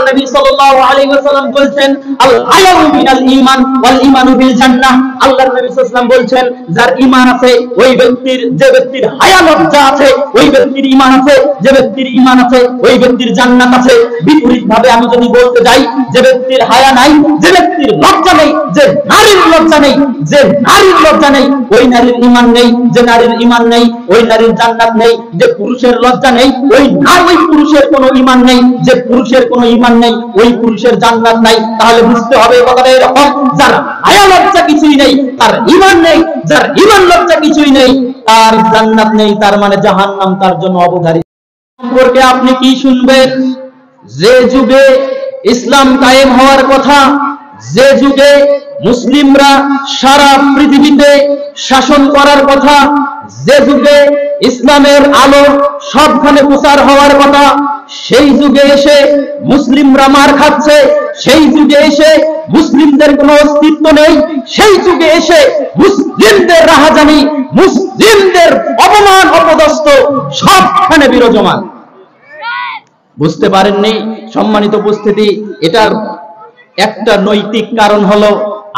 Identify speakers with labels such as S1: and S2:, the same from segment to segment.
S1: নবী সাল্লাল্লাহু আলাইহি ওয়াসাল্লাম বলছেন আল হায়াউ মিনাল ঈমান ওয়াল ঈমানু বিল জান্নাহ। আল্লাহর নবী সাল্লাল্লাহু আলাইহি ওয়াসাল্লাম বলছেন যার ঈমান আছে ওই ব্যক্তির, যে ব্যক্তির হায়া লজ্জা আছে ওই ব্যক্তির ঈমান আছে, যে ব্যক্তির ঈমান আছে ওই ব্যক্তির জান্নাত আছে। বিপরীত ভাবে আমি যদি বলতে যাই, যে ব্যক্তির হায়া নাই, যে ব্যক্তির লজ্জা নেই, যে নারীর লজ্জা নেই, যে নারীর লজ্জা নেই ওই নারীর ঈমান নেই, যে নারীর ঈমান নেই ওই নারীর জান্নাত নেই, যে পুরুষের লজ্জা নেই ওই পুরুষের কোনো ঈমান নেই, যে পুরুষের কোনো ঈমান নেই ওই পুরুষের জান্নাত নাই। তাহলে বুঝতে হবে কথাটা এরকম, যার হায়া লজ্জা কিছুই নেই তার ঈমান নেই, যার ঈমান লজ্জা কিছুই নেই তার জান্নাত নেই, তার মানে জাহান্নাম তার জন্য অবধারিত। সম্পর্কে আপনি কি শুনবেন? যে যুগে ইসলাম কায়েম হওয়ার কথা, যে যুগে মুসলিমরা সারা পৃথিবীতে শাসন করার কথা, যে যুগে ইসলামের আলো সবখানে প্রচার হওয়ার কথা, সেই যুগে এসে মুসলিমরা মার খাচ্ছে, সেই যুগে এসে মুসলিমদের কোনো অস্তিত্ব নেই, সেই যুগে এসে মুসলিমদের রাহাজানি, মুসলিমদের অপমান অপদস্থ সবখানে বিরাজমান। বুঝতে পারেননি? সম্মানিত উপস্থিতি, এটার একটা নৈতিক কারণ হলো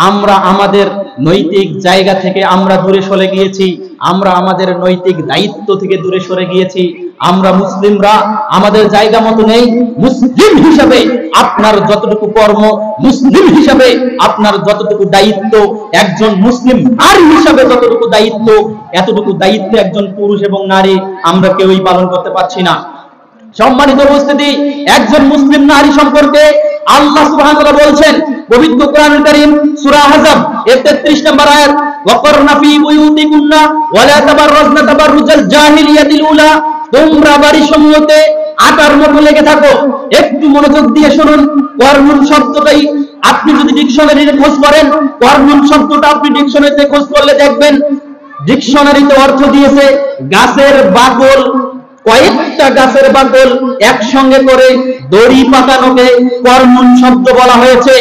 S1: আমরা আমাদের নৈতিক জায়গা থেকে আমরা দূরে সরে গিয়েছি, আমরা আমাদের নৈতিক দায়িত্ব থেকে দূরে সরে গিয়েছি। আমরা মুসলিমরা আমাদের জায়গা মতো নেই। মুসলিম হিসাবে আপনার যতটুকু কর্ম, মুসলিম হিসাবে আপনার যতটুকু দায়িত্ব, একজন মুসলিম নারী হিসাবে যতটুকু দায়িত্ব, এতটুকু দায়িত্ব একজন পুরুষ এবং নারী আমরা কেউই পালন করতে পারছি না। সম্মানিত উপস্থিতি, একজন মুসলিম নারী সম্পর্কে আল্লাহ সুবহানাহু ওয়া তাআলা বলছেন পবিত্র কোরআনুল কারীম সূরা আহজাব এর 33 নম্বর আয়াত, ওয়াকরনা ফি বুয়ুতিকুন্না ওয়ালা তাবাররাজনা তাবাররুজাল জাহিলিয়াতিল উলা, তোমরা বাড়িসমূহতে আটার মতো লেগে থাকো। একটু মনোযোগ দিয়ে শুনুন, কর্মুন শব্দটাই আপনি যদি ডিকশনারিতে খোঁজ করেন, কর্মুন শব্দটা আপনি ডিকশনারিতে খোঁজ করলে দেখবেন ডিকশনারিতে অর্থ দিয়েছে গাছের বাকল, কয়েকটা গাছের বাকল একসঙ্গে করে দড়ি পাকানোকে কর্মুন শব্দ বলা হয়েছে।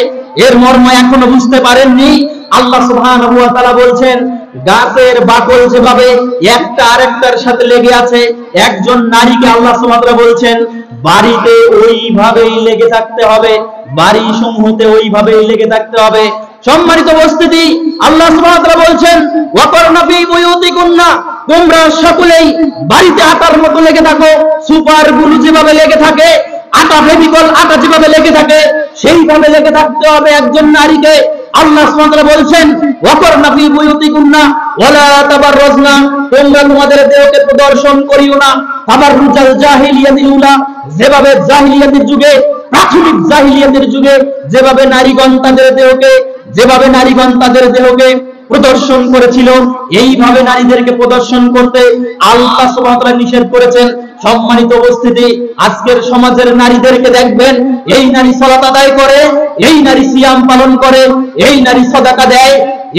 S1: এর মর্ম এখনো বুঝতে পারেননি? আল্লাহ সুবহানাহু ওয়া তাআলা বলছেন গাছের বাকল যেভাবে একটা আরেকটার সাথে লেগে আছে, একজন নারীকে আল্লাহ সুবহানাহু ওয়া তাআলা বলছেন বাড়িতে ওইভাবেই লেগে থাকতে হবে, বাড়ি সমূহতে ওইভাবেই লেগে থাকতে হবে। সম্মানিত উপস্থিতি, আল্লাহ সুবহানাহু ওয়া তাআলা বলছেন ওয়াকরনা ফি বুয়ুতিকুন্না, তোমরা সকলেই বাড়িতে আটার মতো লেগে থাকো। সুপার গ্লু যেভাবে লেগে থাকে, আটা ফেভিকল আটা যেভাবে লেগে থাকে, সেইভাবে লেগে থাকতে হবে একজন নারীকে। আল্লাহ সুবহানাহু ওয়া তাআলা বলছেন ওয়াকরনা ফি বুয়ুতিকুন্না ওয়ালা তাবাররাজনা, তোমরা তোমাদের দেহকে প্রদর্শন করিও না তাবাররুজাল জাহিলিয়াতিল উলা, যেভাবে জাহিলিয়াতের যুগে, প্রাথমিক জাহিলিয়াতের যুগে যেভাবে নারীগণ তাদের দেহকে প্রদর্শন করেছিল, এইভাবে নারীদেরকে প্রদর্শন করতে আল্লাহ সুবহানাহু ওয়া তাআলা নিষেধ করেছেন। সম্মানিত উপস্থিতি, আজকের সমাজের নারীদেরকে দেখবেন, এই নারী সালাত আদায় করে, এই নারী সিয়াম পালন করে, এই নারী সাদাকা দেয়,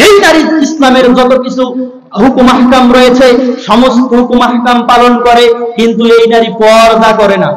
S1: এই নারী ইসলামের যত কিছু হুকুম আহকাম রয়েছে সমস্ত হুকুম আহকাম পালন করে, কিন্তু এই নারী পর্দা করে না।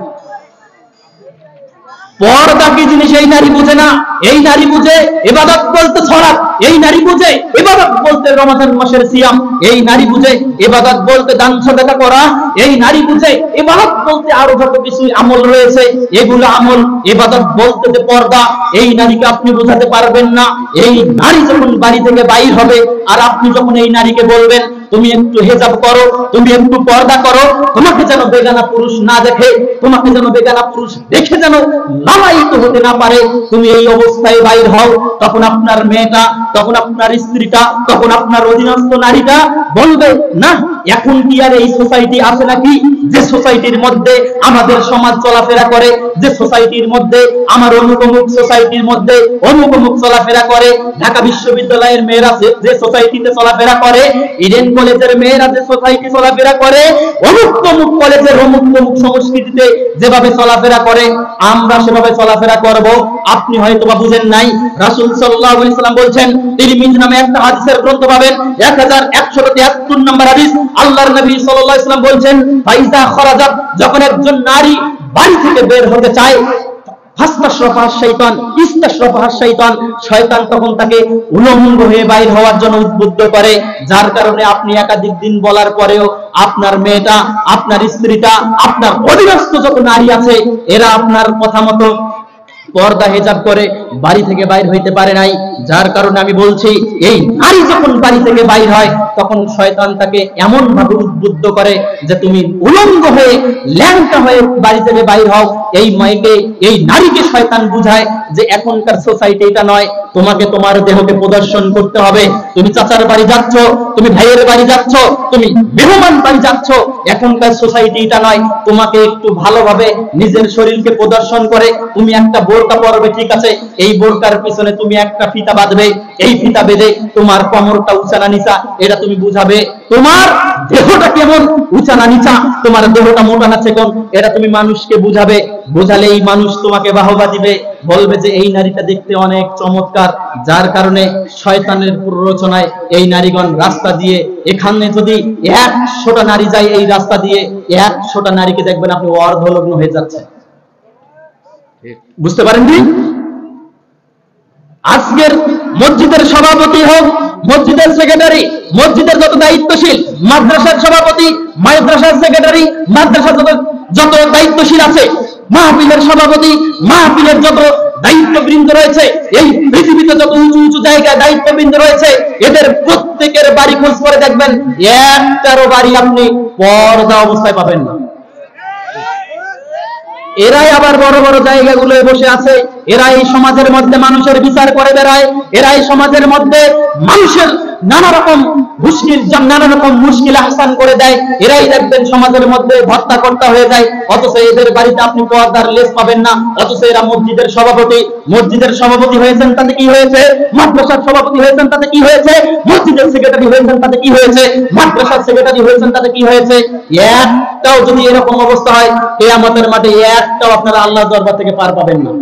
S1: পর্দা কি জিনিস এই নারী বুঝে না। এই নারী বুঝে ইবাদত বলতে সালাত, এই নারী বুঝে ইবাদত বলতে রমজান মাসের সিয়াম, এই নারী বুঝে ইবাদত বলতে দান সাদাকা করা, এই নারী বুঝে ইবাদত বলতে আরো যত কিছু আমল রয়েছে এগুলো আমল। ইবাদত বলতে যে পর্দা, এই নারীকে আপনি বোঝাতে পারবেন না। এই নারী যখন বাড়ি থেকে বাইর হবে আর আপনি যখন এই নারীকে বলবেন তুমি একটু হেজাব করো, তুমি একটু পর্দা করো, তোমাকে যেন বেগানা পুরুষ না দেখে, তোমাকে যেন বেগানা পুরুষ দেখে যেন লালায়িত হতে না পারে, তুমি এই অবস্থায় বাইর হও, তখন আপনার মেয়েটা, তখন আপনার স্ত্রীটা, তখন আপনার অধীনস্থ নারীটা বলবে না এখন কি আর এই সোসাইটি আছে নাকি, যে সোসাইটির মধ্যে আমাদের সমাজ চলাফেরা করে, যে সোসাইটির মধ্যে আমার অমুক সোসাইটির মধ্যে অমুক চলাফেরা করে, ঢাকা বিশ্ববিদ্যালয়ের মেয়েরা যে সোসাইটিতে চলাফেরা করে, ইডেন কলেজের মেয়েরা যে সোসাইটি চলাফেরা করে, অমুক কলেজের অমুক সংস্কৃতিতে যেভাবে চলাফেরা করে আমরা সেভাবে চলাফেরা করব। আপনি হয়তো বা বুঝেন নাই, রাসূল সাল্লাল্লাহু আলাইহি ওয়াসাল্লাম বলছেন, তিরমিজি নামে একটা হাদিসের গ্রন্থ পাবেন 1173 নম্বর হাদিস, আল্লাহর নবী সাল্লাল্লাহু আলাইহি ওয়াসাল্লাম বলছেন ফাইজা খরাজাত, যখন একজন নারী বাড়ি থেকে বের হতে চায়, শয়তান তখন তাকে উলঙ্গ হয়ে বাইর হওয়ার জন্য উদ্বুদ্ধ করে, যার কারণে আপনি একাধিক দিন বলার পরেও আপনার মেয়েটা, আপনার স্ত্রীটা, আপনার অধীনস্থ যত নারী আছে এরা আপনার কথা মতো পর্দা হেজাব করে বাড়ি থেকে বাইর হইতে পারে নাই। যার কারণে আমি বলছি, এই নারী যখন বাড়ি থেকে বাইর হয় তখন শয়তান তাকে এমন ভাবে উদ্বুদ্ধ করে যে তুমি উলঙ্গ হয়ে ল্যাংটা হয়ে বাড়ি থেকে বাইর হও। এই মেয়েকে, এই নারীকে শয়তান বুঝায় যে এখনকার সোসাইটি এটা নয়, তোমাকে তোমার দেহকে প্রদর্শন করতে হবে। তুমি চাচার বাড়ি যাচ্ছ, তুমি ভাইয়ের বাড়ি যাচ্ছ, তুমি মেহমান বাড়ি যাচ্ছ, এখনকার সোসাইটি এটা নয়, তোমাকে একটু ভালোভাবে নিজের শরীরকে প্রদর্শন করে তুমি একটা বোরকা পরবে, ঠিক আছে, এই বোরকার পিছনে তুমি একটা ফিতা বাঁধবে, এই ফিতা বেঁধে তোমার কোমরটা উঁচা না নিচা এটা তুমি বুঝাবে, তোমার দেহটা কেমন উঁচা না নিচা, তোমার দেহটা মোটা না চিকন এটা তুমি মানুষকে বুঝাবে। বুঝালে এই মানুষ তোমাকে বাহবা দিবে, বলবে যে এই নারীটা দেখতে অনেক চমৎকার। যার কারণে শয়তানের প্ররোচনায় এই নারীগণ রাস্তা দিয়ে, এখানে যদি 100টা নারী যায় এই রাস্তা দিয়ে, 100টা নারীকে দেখবেন আপনি অর্ধলগ্ন হয়ে যাচ্ছে। বুঝতে পারেন কি? আজকের মসজিদের সভাপতি হোক, মসজিদের সেক্রেটারি, মসজিদের যত দায়িত্বশীল, মাদ্রাসার সভাপতি, মাদ্রাসার সেক্রেটারি, মাদ্রাসার যত দায়িত্বশীল আছে, মাহফিলের সভাপতি, মাহফিলের যত দায়িত্ববৃন্দ রয়েছে, এই পৃথিবীতে যত উঁচু উঁচু জায়গায় দায়িত্ববৃন্দ রয়েছে, এদের প্রত্যেকের বাড়ি খোঁজ করে দেখবেন, একটারও বাড়ি আপনি পর্দা অবস্থায় পাবেন না। এরাই আবার বড় বড় জায়গাগুলোয় বসে আছে, এরাই সমাজের মধ্যে মানুষের বিচার করে বেড়ায়, এরাই সমাজের মধ্যে মানুষের নানা রকম মুশকিল আহসান করে দেয়, এরাই দেখবেন সমাজের মধ্যে ভর্তাকর্তা হয়ে যায়। অথচ এদের বাড়িতে আপনি পর্দার লেশ পাবেন না। অথচ এরা মসজিদের সভাপতি, মসজিদের সভাপতি হয়েছেন তাতে কি হয়েছে, মাদ্রাসার সভাপতি হয়েছেন তাতে কি হয়েছে, মসজিদের সেক্রেটারি হয়েছেন তাতে কি হয়েছে, মাদ্রাসার সেক্রেটারি হয়েছেন তাতে কি হয়েছে। একটাও যদি এরকম অবস্থা হয়, কিয়ামতের মাঠে একটাও আপনারা আল্লাহর দরবার থেকে পার পাবেন না।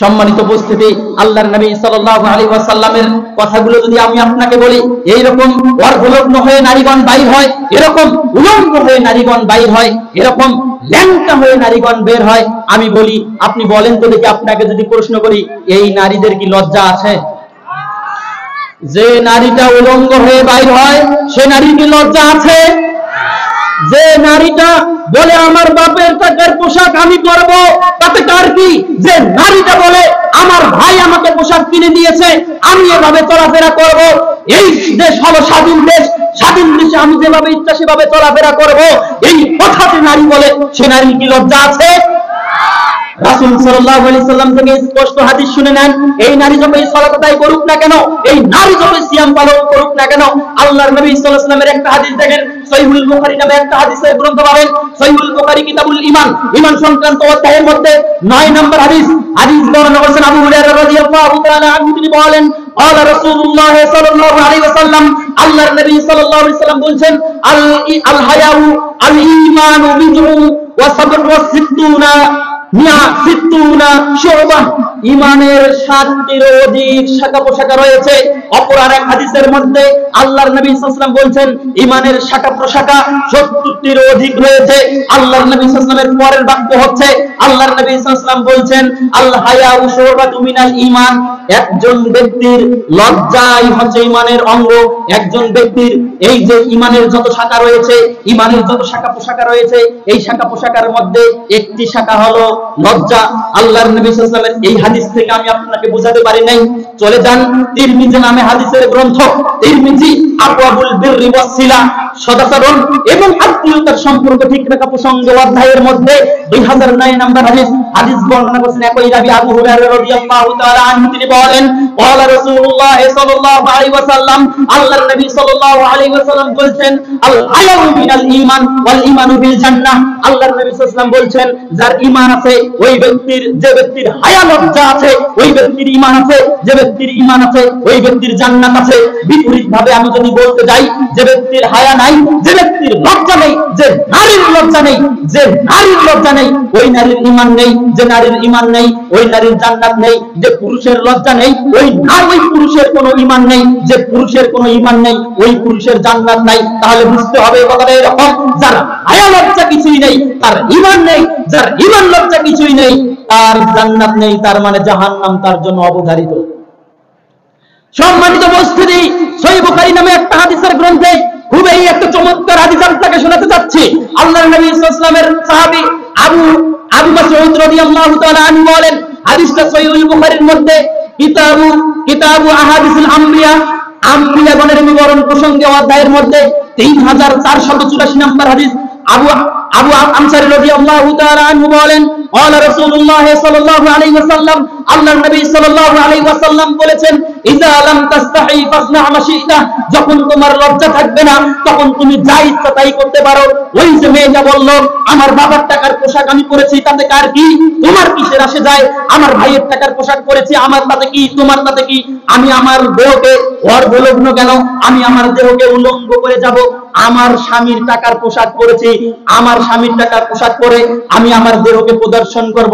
S1: সম্মানিত উপস্থিতি, আল্লাহর নবী সাল্লাল্লাহু আলাইহি ওয়াসাল্লামের কথাগুলো যদি আমি আপনাকে বলি, এইরকম অর্ধলগ্ন হয়ে নারীগণ বাইর হয়, এরকম উলঙ্গ হয়ে নারীগণ বাইর হয়, এরকম ল্যাংটা হয়ে নারীগণ বের হয়, আমি বলি আপনি বলেন তো দেখি, আপনাকে যদি প্রশ্ন করি, এই নারীদের কি লজ্জা আছে? যে নারীটা উলঙ্গ হয়ে বাইর হয় সে নারীর কি লজ্জা আছে? যে নারীটা বলে আমার বাপের টাকার পোশাক আমি পরবো, তাতে কার কি? যে নারীটা বলে আমার ভাই আমাকে পোশাক কিনে দিয়েছে, আমি এভাবে চলাফেরা করব, এই দেশ হলো স্বাধীন দেশ, স্বাধীন দেশে আমি যেভাবে ইচ্ছা সেভাবে চলাফেরা করব, এই কথাতে নারী বলে, সে নারীর কি লজ্জা আছে? রাসূল সাল্লাল্লাহু আলাইহি সাল্লাম থেকে স্পষ্ট হাদিস শুনে নেন, এই নারী যতই সালাত আদায় করুক না কেন, এই নারী যতই সিয়াম পালন করুক না কেন, আল্লাহর নবী সাল্লাল্লাহু আলাইহি ওয়াসাল্লামের একটা হাদিস দেখেন, সহিহুল বুখারী নামে একটা হাদিসের গ্রন্থ পাবেন, সহিহুল বুখারী কিতাবুল ঈমান, ঈমান সংক্রান্ত অধ্যায়ের মধ্যে 9 নম্বর হাদিস বর্ণনা করেছেন আবু হুরায়রা রাদিয়াল্লাহু তাআলা আনহু। তিনি বলেন, قال رسول الله صلى الله عليه وسلم, আল্লাহর নবী সাল্লাল্লাহু আলাইহি ওয়াসাল্লাম বলেন, আল হায়াউ আল ঈমানু বিদ'un ওয়া সাব'un ওয়া সিত্তুনা ইমানের 60টির অধিক শাখা প্রশাখা রয়েছে। অপর আরেক হাদিসের মধ্যে আল্লাহর নবী সাল্লাল্লাহু আলাইহি ওয়াসাল্লাম বলেন, ইমানের শাখা প্রশাখা 70টির অধিক রয়েছে। আল্লাহর নবী সাল্লাল্লাহু আলাইহি ওয়াসাল্লামের পরের বাক্য হচ্ছে, আল্লাহর নবী সাল্লাল্লাহু আলাইহি ওয়াসাল্লাম বলেন, আল হায়াউ শুবাতুম মিনাল ঈমান, একজন ব্যক্তির লজ্জাই হচ্ছে ঈমানের অঙ্গ। একজন ব্যক্তির এই যে ঈমানের যত শাখা রয়েছে, ঈমানের যত শাখা প্রশাখা রয়েছে, এই শাখা প্রশাখার মধ্যে একটি শাখা হলো লজ্জা। আল্লাহর নবী সাল্লাল্লাহু আলাইহি ওয়াসাল্লামের এই হাদিস থেকে আমি আপনাকে বোঝাতে পারি নাই, চলে যান তিরমিজি নামে হাদিসের গ্রন্থ, তিরমিজি আবওয়াবুল বিররি ওয়াস সিলা, সদাচরণ এবং আত্মীয়তার সম্পর্ক ঠিক রাখা প্রসঙ্গে অধ্যায়ের মধ্যে 2009 নম্বর হাদিস বর্ণনা করেছেন একই রাবী আবু হুরায়রা রাদিয়াল্লাহু তাআলা আনহু। তিনি বলেন, ক্বালা রাসূলুল্লাহ সাল্লাল্লাহু আলাইহি ওয়াসাল্লাম, আল্লাহর নবী সাল্লাল্লাহু আলাইহি ওয়াসাল্লাম বলেন, আল হায়াউ মিনাল ঈমান ওয়াল ঈমানু বিল জান্নাহ। আল্লাহর নবী সাল্লাল্লাহু আলাইহি ওয়াসাল্লাম বলেন, যার ঈমান আছে ওই ব্যক্তির, যে ব্যক্তির হায়া লজ্জা আছে ওই ব্যক্তির ঈমান আছে, যে ব্যক্তির ঈমান আছে ওই ব্যক্তির জান্নাত আছে। বিপরীত ভাবে আমি যদি বলতে যাই, যে ব্যক্তির হায়া নাই, যে ব্যক্তির লজ্জা নেই, যে নারীর লজ্জা নেই, যে নারীর লজ্জা নেই ওই নারীর ঈমান নেই, যে নারীর ঈমান নেই ওই নারীর জান্নাত নেই, যে পুরুষের লজ্জা নেই ওই পুরুষের কোনো ঈমান নেই, যে পুরুষের কোনো ঈমান নেই ওই পুরুষের জান্নাত নাই। তাহলে বুঝতে হবে কথাটা এরকম, যার হায়া লজ্জা কিছুই নেই তার ঈমান নেই, যার ঈমান লজ্জা কিছুই নেই তার জান্নাত নেই, তার মানে জাহান্নাম তার জন্য অবধারিত। সম্মানিত উপস্থিতি, সহিহ বুখারী নামে একটা হাদিসের গ্রন্থে খুবই একটা চমৎকার হাদিস আপনাকে শোনাতে যাচ্ছি। আল্লাহর নবী সাল্লাল্লাহু আলাইহি ওয়াসাল্লামের সাহাবী আবু আবু মাসউদ রাদিয়াল্লাহু তাআলা আনহু বলেন, হাদিসটা সহিহুল বুখারীর মধ্যে কিতাবু আহাদিসুল আম্বিয়া, আম্বিয়াগণের বিবরণ প্রসঙ্গে অধ্যায়ের মধ্যে 3484 নম্বর হাদিস। আবু আনসারী রাদিয়াল্লাহু তাআলা আনহু বলেন, قال رسول الله صلى الله عليه وسلم, আল্লাহর নবী সাল্লাল্লাহু আলাইহি ওয়াসাল্লাম বলেছেন, ইযা লাম তাস্তাহি ফাসনা মা শি'তা, যখন তোমার লজ্জা থাকবে না তখন তুমি যা ইচ্ছা তাই করতে পারো। ওই যে মেয়েটা বলল, আমার বাবার টাকার পোশাক আমি পরেছি, তাতে কার কি, তোমার কিসের আসে যায়? আমার ভাইয়ের টাকার পোশাক পরেছি, আমার তাতে কি, তোমার তাতে কি? আমি আমার দেহকে অর্ধলগ্ন কেন, আমি আমার দেহকে উলঙ্গ করে যাব? আমার স্বামীর টাকার পোশাক পরেছি, আমার স্বামীর টাকার পোশাক পরে আমি আমার দেহকে প্রদর্শন করব,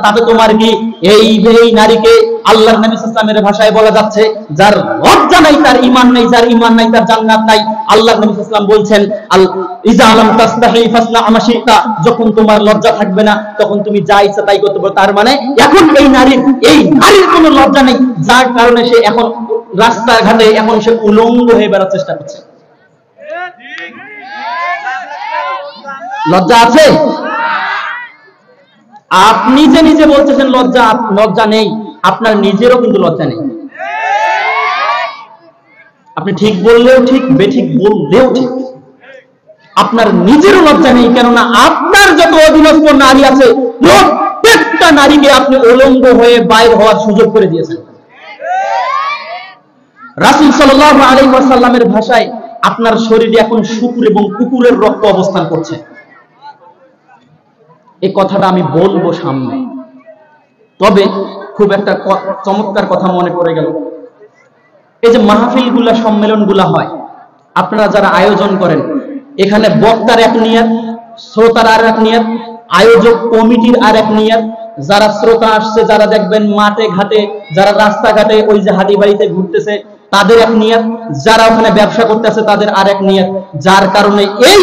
S1: তাতে তোমার কি? এই নারীকে আল্লাহর নবী সাল্লাল্লাহু আলাইহি ওয়াসাল্লামের ভাষায় বলা যাচ্ছে, যার লজ্জা নাই তার ঈমান নাই, যার ঈমান নাই তার জান্নাত নাই। আল্লাহর নবী সাল্লাল্লাহু আলাইহি ওয়াসাল্লাম বলছেন, ইযা লাম তাস্তাহি ফাসনা মা শি'তা, যখন তোমার লজ্জা থাকবে না তখন তুমি যা ইচ্ছা তাই করতে পারো। তার মানে এখন এই নারীর কোনো লজ্জা নেই, যার কারণে সে এখন রাস্তাঘাটে এখন সে উলঙ্গ হয়ে বেড়ার চেষ্টা করছে। লজ্জা আছে? আপনি যে নিজে বলতেছেন লজ্জা নেই, আপনার নিজেরও কিন্তু লজ্জা নেই। আপনি ঠিক বললেও ঠিক, বেঠিক বললেও ঠিক, আপনার নিজেরও লজ্জা নেই। কেননা আপনার যত অধীনস্থ নারী আছে প্রত্যেকটা নারীকে আপনি উলঙ্গ হয়ে বাইর হওয়ার সুযোগ করে দিয়েছেন। রাসূল সাল্লাল্লাহু আলাইহি ওয়াসাল্লামের ভাষায় আপনার শরীরে এখন শুকুর এবং কুকুরের রক্ত অবস্থান করছে। এই কথাটা আমি বলবো সামনে, তবে খুব একটা চমৎকার কথা মনে পড়ে গেল। এই যে মাহফিলগুলা, সম্মেলনগুলা হয়, আপনারা যারা আয়োজন করেন, এখানে বক্তার এক নিয়ত, শ্রোতার আর এক নিয়ত, আয়োজক কমিটির আর এক নিয়ত, যারা শ্রোতা আসছে, যারা দেখবেন মাঠে ঘাটে, যারা রাস্তাঘাটে ওই যে হাঁটি বাড়িতে ঘুরতেছে তাদের এক নিয়ত, যারা ওখানে ব্যবসা করতে আছে তাদের আর এক নিয়ত। যার কারণে এই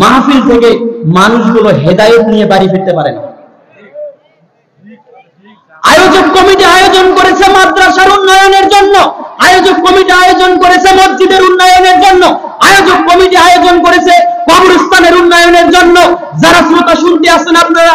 S1: মাহফিল থেকে মানুষগুলো হেদায়েত নিয়ে বাড়ি ফিরতে পারে না। আয়োজক কমিটি আয়োজন করেছে মাদ্রাসার উন্নয়নের জন্য, আয়োজক কমিটি আয়োজন করেছে মসজিদের উন্নয়নের জন্য, আয়োজক কমিটি আয়োজন করেছে কবরস্থানের উন্নয়নের জন্য। যারা শ্রোতা শুনতে আসছেন, আপনারা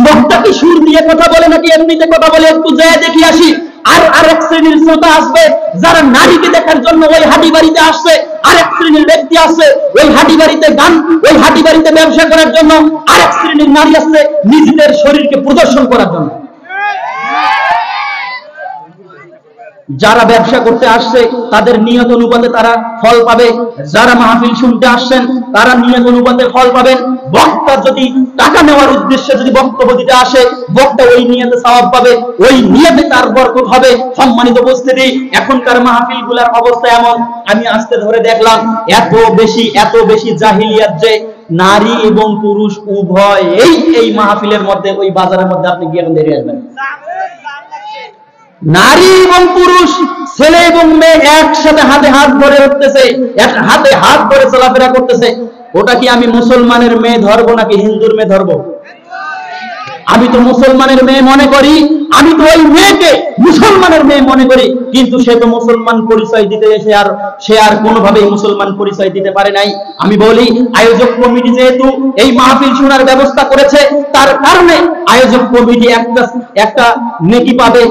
S1: বক্তা কি সুর দিয়ে কথা বলে নাকি এমনিতে কথা বলে, একটু যায় দেখি আসি। আর এক শ্রেণীর শ্রোতা আসবে যারা নারীকে দেখার জন্য ওই হাঁটি বাড়িতে আসছে, আরেক শ্রেণীর ব্যক্তি আসছে ওই হাঁটি বাড়িতে গান, ওই হাঁটি বাড়িতে ব্যবসা করার জন্য, আরেক শ্রেণীর নারী আসছে নিজেদের শরীরকে প্রদর্শন করার জন্য। যারা ব্যবসা করতে আসছে তাদের নিয়ত অনুপাতে তারা ফল পাবে, যারা মাহফিল শুনতে আসছেন তারা নিয়ত অনুপাতে ফল পাবেন। বক্তা যদি টাকা নেওয়ার উদ্দেশ্যে যদি বক্তব্য দিতে আসে, বক্তা ওই নিয়তে সওয়াব পাবে, ওই নিয়তে তার বরকত হবে। সম্মানিত উপস্থিতি, এখনকার মাহফিলগুলোর অবস্থা এমন, আমি আস্তে ধরে দেখলাম এত বেশি জাহিলিয়াত যে নারী এবং পুরুষ উভয় এই মাহফিলের মধ্যে, ওই বাজারের মধ্যে আপনি গিয়ে দেখে আসবেন, নারী এবং পুরুষ, ছেলে এবং মেয়ে একসাথে হাতে হাত ধরে উঠতেছে, হাতে হাত ধরে চলাফেরা করতেছে। ওটা কি আমি মুসলমানের মেয়ে ধরবো নাকি হিন্দুর মেয়ে ধরবো? আমি তো মুসলমানের মেয়ে মনে করি, আমি তো ওই মেয়েকে মুসলমানের মেয়ে মনে করি, কিন্তু সে তো মুসলমান পরিচয় দিতে এসে সে আর কোনোভাবেই মুসলমান পরিচয় দিতে পারে নাই। আমি বলি, আয়োজক কমিটি যেহেতু এই মাহফিল শোনার ব্যবস্থা করেছে, তার কারণে আয়োজক কমিটি একটা নেকি পাবে।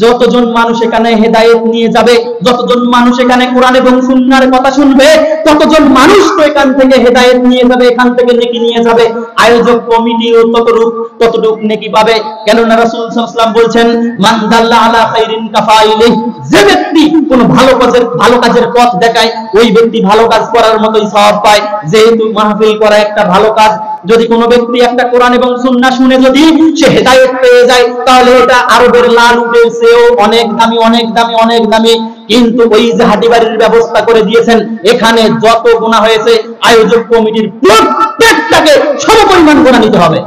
S1: যতজন মানুষ এখানে হেদায়েত নিয়ে যাবে, যতজন মানুষ এখানে কোরআন এবং সুন্নাহর কথা শুনবে, ততজন মানুষ তো এখান থেকে হেদায়েত নিয়ে যাবে, এখান থেকে নেকি নিয়ে যাবে। আয়োজক কমিটিও ততটুকু নেকি পাবে। কেননা রাসূল সাল্লাল্লাহু আলাইহি ওয়াসাল্লাম বলছেন, মান দাল্লা আলা খাইরিন কাফাইলি, যে ব্যক্তি কোন ভালো কাজের পথ দেখায় ওই ব্যক্তি ভালো কাজ করার মতোই সওয়াব পায়। যেহেতু মাহফিল করা একটা ভালো কাজ, যদি কোনো ব্যক্তি একটা কোরআন এবং সুন্নাহ শুনে যদি সে হেদায়েত পেয়ে যায়, তাহলে এটা আরবের লাল উটের চেয়েও অনেক দামি, অনেক দামি, অনেক দামি। কিন্তু ওই যে হাঁটি বাড়ির ব্যবস্থা করে দিয়েছেন, এখানে যত গুনাহ হয়েছে আয়োজক কমিটির প্রত্যেকটাকে সমপরিমাণ গুনাহ নিতে হবে।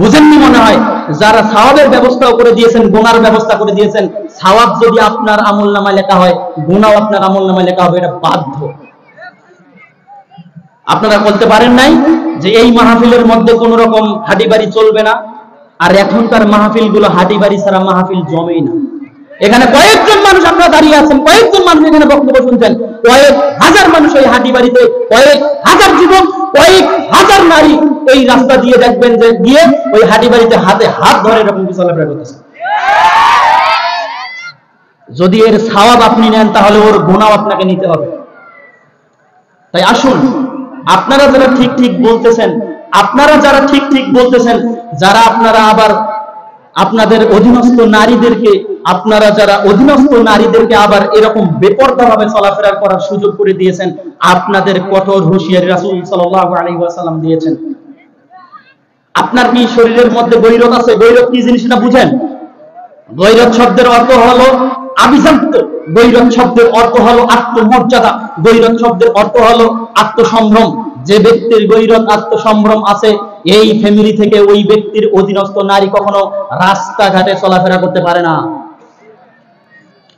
S1: বুঝেননি মনে হয়? যারা সওয়াবের ব্যবস্থাও করে দিয়েছেন, গুনার ব্যবস্থা করে দিয়েছেন, সওয়াব যদি আপনার আমলনামায় লেখা হয়, গুনাহ আপনার আমলনামায় লেখা হবে, এটা বাধ্য। আপনারা বলতে পারেন নাই যে এই মাহফিলের মধ্যে কোন রকম হাঁটি বাড়ি চলবে না, আর এখনকার মাহফিলগুলো হাঁটি বাড়ি ছাড়া মাহফিল জমেই না। এখানে কয়েকজন মানুষ আপনারা দাঁড়িয়ে আছেন, কয়েকজন মানুষ এখানে বক্তব্য শুনছেন, কয়েক হাজার মানুষ ওই হাঁটি বাড়িতে, কয়েক হাজার যুবক, কয়েক হাজার নারী এই রাস্তা দিয়ে দেখবেন যে গিয়ে ওই হাঁটি বাড়িতে হাতে হাত ধরে এরকম চলাফেরা করতেছে। যদি এর সওয়াব আপনি নেন তাহলে ওর গুনাহ আপনাকে নিতে হবে। তাই আসুন, আপনারা যারা ঠিক ঠিক বলতেছেন, যারা আপনারা আবার আপনাদের অধীনস্থ নারীদেরকে, আবার এরকম বেপরদাভাবে চলাফেরা করার সুযোগ করে দিয়েছেন, আপনাদের কঠোর হুঁশিয়ারি রাসূল সাল্লাল্লাহু আলাইহি ওয়াসাল্লাম দিয়েছেন। আপনার কি শরীরের মধ্যে গৈরত আছে? গৈরত কি জিনিস এটা বুঝেন? গৈরত শব্দের অর্থ হলো আভিজাত্য, গৈরত শব্দের অর্থ হলো আত্মমর্যাদা, গৈরত শব্দের অর্থ হলো আত্মসম্ভ্রম। যে ব্যক্তির গৈরত আত্মসম্ভ্রম আছে, এই ফ্যামিলি থেকে ওই ব্যক্তির অধীনস্থ নারী কখনো রাস্তাঘাটে চলাফেরা করতে পারে না।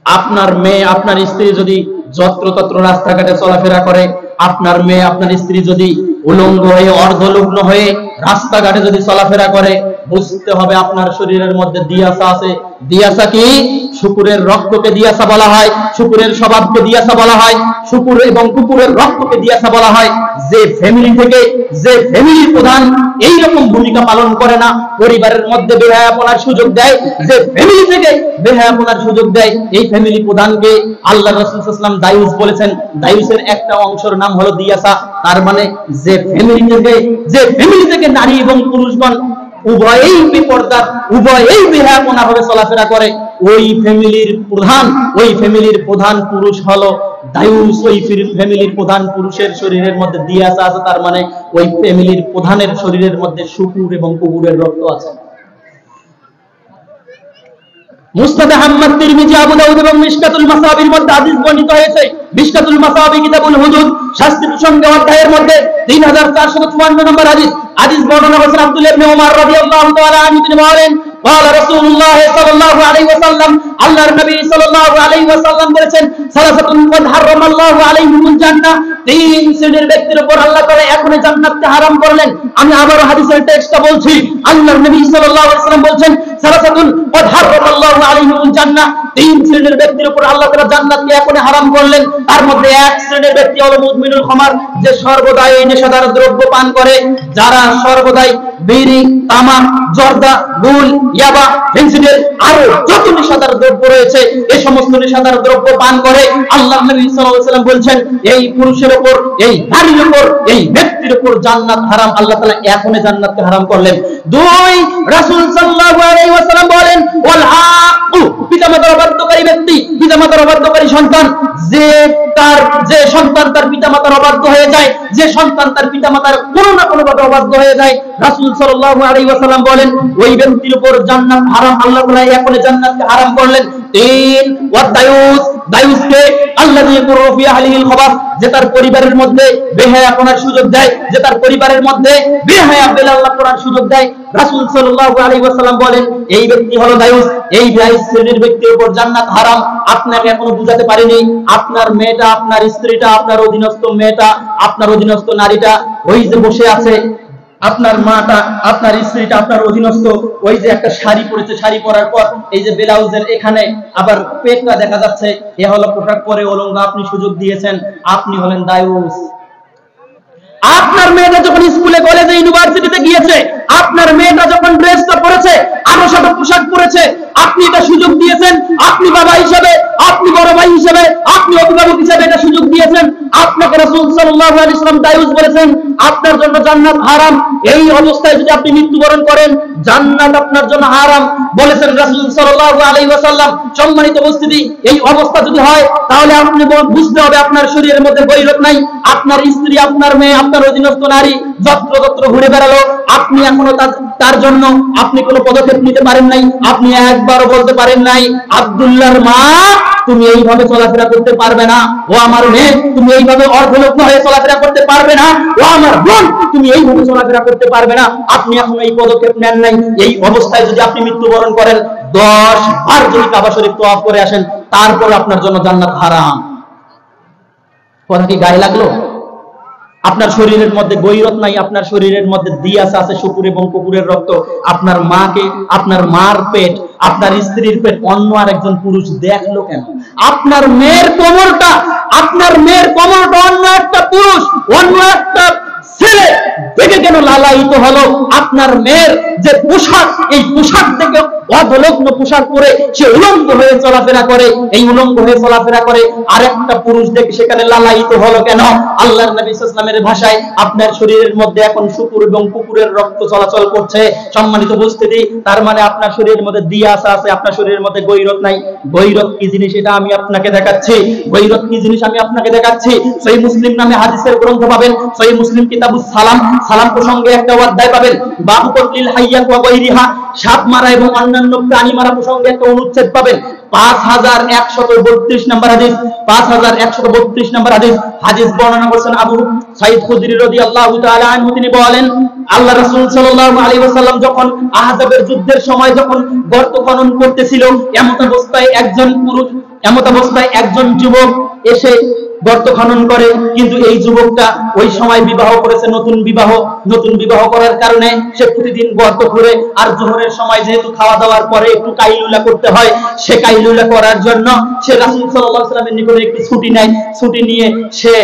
S1: আপনার মেয়ে, আপনার স্ত্রী যদি যত্রতত্র রাস্তাঘাটে চলাফেরা করে, আপনার মেয়ে, আপনার স্ত্রী যদি উলঙ্গ হয়ে, অর্ধলগ্ন হয়ে রাস্তাঘাটে যদি চলাফেরা করে, বুঝতে হবে আপনার শরীরের মধ্যে দিয়াসা আছে। দিয়াসা কি? শুকুরের রক্তকে দিয়াসা বলা হয়, শুকুরের স্বভাবকে দিয়াসা বলা হয়, শুকুর এবং কুকুরের রক্তকে দিয়াসা বলা হয়। যে ফ্যামিলি থেকে, যে ফ্যামিলির প্রধান এই রকম ভূমিকা পালন করে না, পরিবারের মধ্যে বেহায়াপনার সুযোগ দেয়, যে ফ্যামিলি থেকে বেহায়াপনার সুযোগ দেয়, এই ফ্যামিলি প্রধানকে আল্লাহ রাসূল সাল্লাল্লাহু আলাইহি ওয়াসাল্লাম দায়ুস বলেছেন। দায়ুসের একটা অংশের নাম হলো দিয়াসা। তার মানে যে ফ্যামিলি থেকে নারী এবং পুরুষগণ উভয়েই বেপরদার, উভয়েই বেহায়াপনা ভাবে চলাফেরা করে, ওই ফ্যামিলির প্রধান পুরুষ হলো দায়ুস। ওই ফ্যামিলির প্রধান পুরুষের শরীরের মধ্যে দিয়াসা আছে, তার মানে ওই ফ্যামিলির প্রধানের শরীরের মধ্যে শুকুর এবং কুকুরের রক্ত আছে। মুসনাদ আহমদ, তিরমিজি, আবু দাউদ এবং মিশকাতুল মাসাবির মধ্যে হাদিস বর্ণিত হয়েছে। মিশকাতুল মাসাবি কিতাবুল হুদুদ শাস্তি প্রসঙ্গে অধ্যায়ের মধ্যে 3454 নম্বর হাদিস বর্ণনা করেছেন আব্দুল্লাহ ইবনে ওমর রাদিয়াল্লাহু তাআলা আনহু। তিনি বলেন, قال رسول الله صلى الله عليه وسلم, আল্লাহর নবী সাল্লাল্লাহু আলাইহি ওয়াসাল্লাম বলেছেন, সালাসাতুন কদ হারামাল্লাহু আলাইহিমুল জান্নাহ, তিন শ্রেণীর ব্যক্তির উপর আল্লাহ তাআলা এখনই জান্নাতকে হারাম করলেন। আমি আবারো হাদিসের টেক্সটটা বলছি। আল্লাহর নবী সাল্লাল্লাহু আলাইহি ওয়াসাল্লাম বলেন, সালাসাতুন কদ হারামাল্লাহু আলাইহিমুল জান্নাহ, তিন শ্রেণীর ব্যক্তির উপর আল্লাহ তাআলা জান্নাতকে এখনই হারাম করলেন। তার মধ্যে এক শ্রেণীর ব্যক্তি হলো মুদমিনুল খামার, যে সর্বদাই এই নেশাদার দ্রব্য পান করে। যারা সর্বদাই বিড়ি, তামাক, জর্দা, গুল, ইয়াবা, ফেন্সিডিল আরো যত নেশাদার দ্রব্য রয়েছে, এই সমস্ত নেশাদার দ্রব্য পান করে, আল্লাহর নবী সাল্লাল্লাহু আলাইহি ওয়াসাল্লাম বলেন, এই পুরুষের উপর, এই নারীর উপর, এই ব্যক্তির উপর জান্নাত হারাম। আল্লাহ তাআলা এখনই জান্নাতকে হারাম করলেন। দুই, রাসূল সাল্লাল্লাহু আলাইহি ওয়াসাল্লাম বলেন, ওয়াল আকু, পিতামাতার অবাধ্যকারী ব্যক্তি, পিতামাতার অবাধ্যকারী সন্তান, যে সন্তান তার পিতামাতার অবাধ্য হয়ে যায়, যে সন্তান তার পিতামাতার কোনো না কোনো ভাবে অবাধ্য হয়ে যায়, রাসূল সাল্লাল্লাহু আলাইহি ওয়াসাল্লাম বলেন, ওই ব্যক্তির উপর জান্নাত হারাম। আল্লাহ তাআলা এখনই জান্নাতকে হারাম করলেন। তিন, ওয়া দায়ুস, দায়ুসকে আল্লাযী ইয়াকুরু ফি আহলিহিল খাবাস, যে তার পরিবারের মধ্যে বেহায়াপনার সুযোগ দেয়, যে তার পরিবারের মধ্যে বেহায়া বেলাল্লাহ করার সুযোগ দেয়। রাসূল সাল্লাল্লাহু আলাইহি ওয়াসাল্লাম বলেন, এই ব্যক্তি হলো দায়ুস। এই দায়ুস শ্রেণীর ব্যক্তির উপর জান্নাত হারাম। আপনাকে এখনো বুঝাতে পারিনি, আপনার মেয়েটা, আপনার স্ত্রীটা, আপনার অধীনস্থ মেয়েটা, আপনার অধীনস্থ নারীটা ওই যে বসে আছে, আপনার মাটা, আপনার স্ত্রীটা, আপনার অধীনস্থ, ওই যে একটা শাড়ি পরেছে, শাড়ি পরার পর এই যে ব্লাউজের এখানে আবার পেটটা দেখা যাচ্ছে, এ হলো পোশাক পরে উলঙ্গ, আপনি সুযোগ দিয়েছেন, আপনি হলেন দায়ুস। আপনার মেয়েটা যখন স্কুলে, কলেজে, ইউনিভার্সিটিতে গিয়েছে, আপনার মেয়েটা যখন ড্রেসটা পরেছে, আরো সাদা পোশাক পরেছে, আপনি এটা সুযোগ দিয়েছেন। আপনি বাবা হিসেবে, আপনি বড় ভাই হিসেবে, আপনি অভিভাবক হিসেবে এটা সুযোগ দিয়েছেন। আপনাকে রাসূল সাল্লাল্লাহু আলাইহি ওয়াসাল্লাম দায়ুস বলেছেন, আপনার জন্য জান্নাত হারাম। এই অবস্থায় যদি আপনি মৃত্যুবরণ করেন, জান্নাত আপনার জন্য হারাম বলেছেন রাসূল সাল্লাল্লাহু আলাইহি ওয়াসাল্লাম। সম্মানিত উপস্থিতি, এই অবস্থা যদি হয়, তাহলে আপনি বুঝতে হবে আপনার শরীরের মধ্যে গৈরত নাই। আপনার স্ত্রী, আপনার মেয়ে, আপনার অধীনস্থ নারী যত্রতত্র ঘুরে বেড়ালো, আপনি এখনো তার জন্য আপনি কোনো পদক্ষেপ নিতে পারেন নাই। আপনি একবারও বলতে পারেন নাই, আব্দুল্লাহর মা, তুমি এইভাবে চলাফেরা করতে পারবে না। ও আমার মেয়ে, তুমি এইভাবে অর্ধলগ্ন হয়ে চলাফেরা করতে পারবে না। ও আমার বোন, তুমি এইভাবে চলাফেরা করতে পারবে না। আপনি এখন এই পদক্ষেপ নেন নাই। এই অবস্থায় যদি আপনি মৃত্যুবরণ করেন, 10 বার যদি কাবা শরীফ তওয়াফ করে আসেন, তারপর আপনার জন্য জান্নাত হারাম। কথা কি গায়ে লাগলো? আপনার শরীরের মধ্যে গৈরত নাই, আপনার শরীরের মধ্যে দিয়াস আছে, শুকুর এবং কুকুরের রক্ত। আপনার মাকে, আপনার মার পেট, আপনার স্ত্রীর পেট অন্য আরেকজন পুরুষ দেখলো কেন? আপনার মেয়ের কোমরটা অন্য একটা পুরুষ, অন্য একটা ছেলে দেখে কেন লালায়িত হলো? আপনার মেয়ের যে পোশাক, এই পোশাক থেকে অধলগ্ন পোশাক পরে সে উলঙ্গ হয়ে চলাফেরা করে, এই উলঙ্গ হয়ে চলাফেরা করে আরেকটা পুরুষ দেখে সেখানে লালায়িত হলো কেন? আল্লাহর নবী সাল্লাল্লাহু আলাইহি ওয়াসাল্লামের ভাষায় আপনার শরীরের মধ্যে এখন শুকুর এবং কুকুরের রক্ত চলাচল করছে। সম্মানিত উপস্থিতি, তার মানে আপনার শরীরের মধ্যে দিয়াসা আছে, আপনার শরীরের মধ্যে গৈরত নাই। গৈরত কি জিনিস এটা আমি আপনাকে দেখাচ্ছি। গৈরত কি জিনিস আমি আপনাকে দেখাচ্ছি। সহিহ মুসলিম নামে হাদিসের গ্রন্থ পাবেন, সহিহ মুসলিম কিতাবুস সালাম, সালাম প্রসঙ্গে একটা অধ্যায় পাবেন। বাবু কতলিল হাইয়াত ওয়া গায়রিহা, সাপ মারা এবং অন্যান্য প্রাণী মারা প্রসঙ্গে একটা অনুচ্ছেদ পাবেন। 5132 নম্বর হাদিস, 5132 নম্বর হাদিস। হাদিস বর্ণনা করেছেন আবু সাঈদ খুদরি রাদিয়াল্লাহু তাআলা আনহু। তিনি বলেন, আল্লাহ রাসূল সাল্লাল্লাহু আলাইহি ওয়াসাল্লাম যখন আহজাবের যুদ্ধের সময় যখন গর্ত খনন করতেছিল, এমত অবস্থায় একজন যুবক এসে গর্ত খনন করে। কিন্তু এই যুবকটা ওই সময় বিবাহ করেছে, নতুন বিবাহ করার কারণে সে প্রতিদিন গর্ত করে, আর জোহরের সময় যেহেতু খাওয়া দাওয়ার পরে একটু কাইলুলা করতে হয়, সে কাইলুলা করার জন্য সে রাসূল সাল্লাল্লাহু আলাইহি ওয়াসাল্লামের নিকটে একটু ছুটি নেয়। ছুটি নিয়ে সে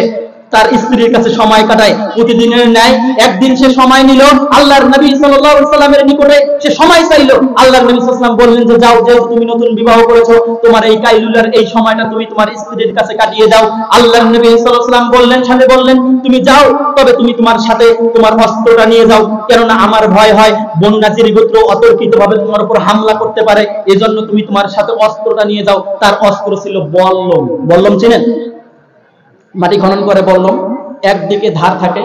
S1: তার স্ত্রীর কাছে সময় কাটায় প্রতিদিনের ন্যায়। একদিন সে সময় নিল, আল্লাহর নবী সাল্লাল্লাহু আলাইহি ওয়াসাল্লামের নিকটে সে সময় চাইলো। আল্লাহর নবী সাল্লাল্লাহু আলাইহি ওয়াসাল্লাম বললেন যে যাও, যেহেতু তুমি নতুন বিবাহ করেছো, তোমার এই কাইলুলার এই সময়টা তুমি তোমার স্ত্রীর কাছে কাটিয়ে দাও। আল্লাহর নবী সাল্লাল্লাহু আলাইহি ওয়াসাল্লাম বললেন তুমি যাও, তবে তুমি তোমার সাথে তোমার অস্ত্রটা নিয়ে যাও, কেননা আমার ভয় হয় বনু নাজির গোত্র অতর্কিতভাবে তোমার উপর হামলা করতে পারে, এজন্য তুমি তোমার সাথে অস্ত্রটা নিয়ে যাও। তার অস্ত্র ছিল বল্লম। বল্লম চিনেন? মাটি খনন করে বল্লম, একদিকে ধার থাকে।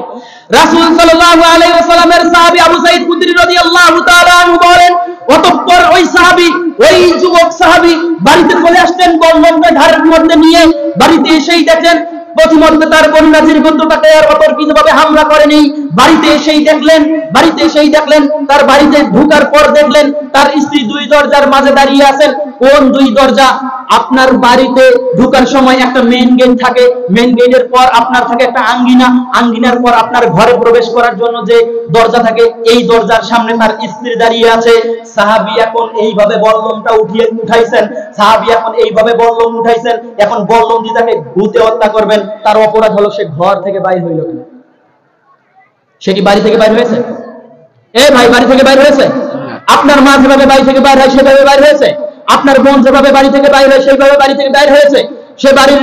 S1: রাসূল সাল্লাল্লাহু আলাইহি ওয়াসাল্লামের সাহাবী আবু সাঈদ খুদরি রাদিয়াল্লাহু তাআলা আনহু বলেন, অতঃপর ওই যুবক সাহাবী বাড়িতে চলে আসলেন বল্লমটা ধারের মধ্যে নিয়ে। বাড়িতে এসেই দেখলেন প্রতিমধ্যে তার বনু নাজির গোত্রটাকে আর অতর্কিতভাবে হামলা করেনি। বাড়িতে এসেই দেখলেন তার বাড়িতে ঢোকার পর দেখলেন তার স্ত্রী দুই দরজার মাঝে দাঁড়িয়ে আছেন। কোন দুই দরজা? আপনার বাড়িতে ঢোকার সময় একটা মেইন গেট থাকে, মেইন গেটের পর আপনার থাকে একটা আঙ্গিনা, আঙ্গিনার পর আপনার ঘরে প্রবেশ করার জন্য যে দরজা থাকে, এই দরজার সামনে তার স্ত্রী দাঁড়িয়ে আছে। সাহাবী এখন এইভাবে বল্লমটা উঠাইছেন, এখন বল্লম দিয়ে তাকে ঘুতে হত্যা করবেন। তার অপরাধ হলো সে ঘর থেকে বাইর হইল কেন? সে কি বাড়ি থেকে বাইর হয়েছে? ভাই, বাড়ি থেকে বাইর হয়েছে? আপনার মা যেভাবে বাড়ি থেকে বাইর হয় সেভাবে বাইর হয়েছে? আপনার বোন যেভাবে বাড়ি থেকে বাইর হয় সেইভাবে বাড়ি থেকে বাইর হয়েছে? সে বাড়ির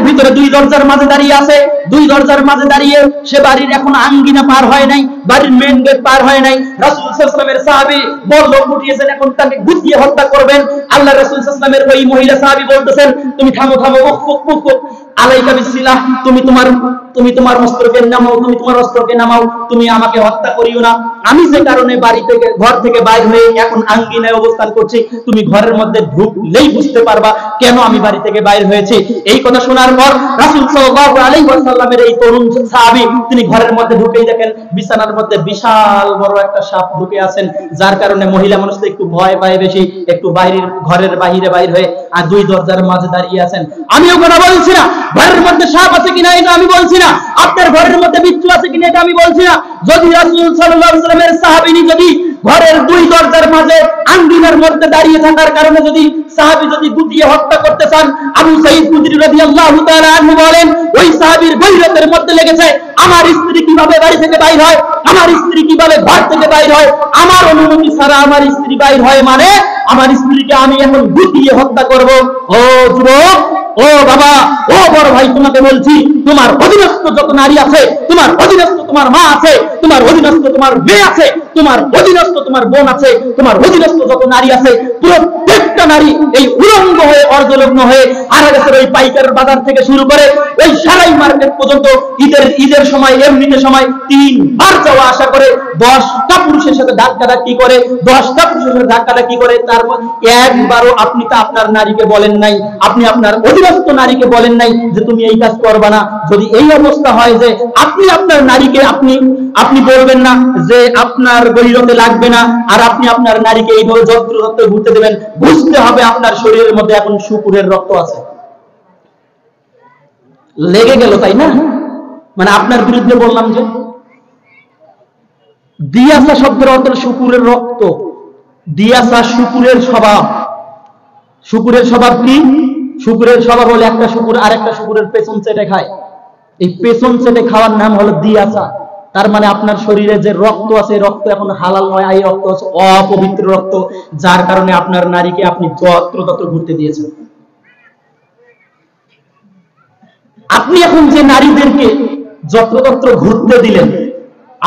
S1: ভিতরে দুই দরজার মাঝে দাঁড়িয়ে আছে। দুই দরজার মাঝে দাঁড়িয়ে সে বাড়ির এখন আঙ্গিনা পার হয় নাই, বাড়ির মেইন গেট পার হয় নাই। রাসূল সাল্লাল্লাহু আলাইহি ওয়াসাল্লামের সাহাবী বল্লম উঠিয়েছেন, এখন তাকে গুটিয়ে হত্যা করবেন। আল্লাহ রাসূল সাল্লাল্লাহু আলাইহি ওয়াসাল্লামের ওই মহিলা সাহাবী বলতেছেন, তুমি থামো, উফ আলাইকা বিসমিল্লাহ, তুমি তোমার অস্ত্রকে নামাও, তুমি আমাকে হত্যা করিও না। আমি যে কারণে ঘর থেকে বাইর হয়ে এখন আঙ্গিনায় অবস্থান করছি, তুমি ঘরের মধ্যে ঢুকলেই বুঝতে পারবা কেন আমি বাড়ি থেকে বাইর হয়েছি। এই কথা শোনার পর রাসূল সাল্লাল্লাহু আলাইহি ওয়াসাল্লামের এই তরুণ সাহাবী তিনি ঘরের মধ্যে ঢুকেই দেখেন বিছানার মধ্যে বিশাল বড় একটা সাপ ঢুকে আছেন, যার কারণে মহিলা মানুষ তো একটু ভয় পায় বেশি, একটু ঘরের বাইরে বাইর হয়ে আর দুই দরজার মাঝে দাঁড়িয়ে আছেন। আমিও কথা বলছি না ঘরের মধ্যে সাপ আছে কিনা এটা আমি বলছি না, আপনার ঘরের মধ্যে বিচ্ছু আছে কিনা এটা আমি বলছি না। যদি রাসূল সাল্লাল্লাহু আলাইহি ওয়াসাল্লামের সাহাবী যদি ঘরের দুই দরজার মাঝে আঙ্গিনার মধ্যে দাঁড়িয়ে থাকার কারণে যদি সাহাবী যদি গুটিয়ে হত্যা করতে চান, আবু সাঈদ খুদরি রাদিয়াল্লাহু তাআলা আনহু বলেন, ওই সাহাবীর গৈরতের মধ্যে লেগেছে আমার স্ত্রী কিভাবে বাড়ি থেকে বাইর হয়, আমার স্ত্রী কিভাবে ঘর থেকে বাইর হয়, আমার অনুমতি ছাড়া আমার স্ত্রী বাইর হয়, মানে আমার স্ত্রীকে আমি এখন গুটিয়ে হত্যা করব। ও যুবক, ও বাবা, ও বড় ভাই, তোমাকে বলছি, তোমার অধীনস্থ যত নারী আছে, তোমার অধীনস্থ তোমার মা আছে, তোমার অধীনস্থ তোমার মেয়ে আছে, তোমার অধীনস্থ তোমার বোন আছে, তোমার অধীনস্থ যত নারী আছে, প্রত্যেকটা নারী এই উলঙ্গ হয়ে অর্ধলগ্ন হয়ে আরাগাছের ওই পাইকার বাজার থেকে শুরু করে ওই সারাই মার্কেট পর্যন্ত ঈদের সময় এমনিতে সময় 3 বার যাওয়া আসা করে 10টা পুরুষের সাথে ধাক্কাধাক্কি করে, 10টা পুরুষের সাথে ধাক্কাধাক্কি করে, তারপর একবারও আপনি তো আপনার নারীকে বলেন নাই, আপনি আপনার অধীনস্থ নারীকে বলেন নাই যে তুমি এই কাজ করবা না। যদি এই অবস্থা হয় যে আপনি আপনার নারীকে আপনি বলবেন না যে আপনার গৈরতে লাগবে না, আর আপনি আপনার নারীকে এইভাবে যত্রতত্র ঘুরতে দেবেন, বুঝতে হবে আপনার শরীরের মধ্যে এখন শুকুরের রক্ত আছে, লেগে গেল, তাই না? মানে আপনার বিরুদ্ধে বললাম যে দিয়াসা শব্দের অর্থ শুকুরের রক্ত, দিয়াসা শুকুরের স্বভাব। শুকুরের স্বভাব কি? শুকুরের স্বভাব হলো একটা শুকুর আরেকটা শুকুরের পেছন চেটে খায়। এই পেছন চেটে খাওয়ার নাম হলো দিয়াসা। তার মানে আপনার শরীরে যে রক্ত আছে, রক্ত এখন হালাল নয়, এই রক্ত হচ্ছে অপবিত্র রক্ত, যার কারণে আপনার নারীকে আপনি যত্রতত্র ঘুরতে দিয়েছেন। আপনি এখন যে নারীদেরকে যত্রতত্র ঘুরতে দিলেন,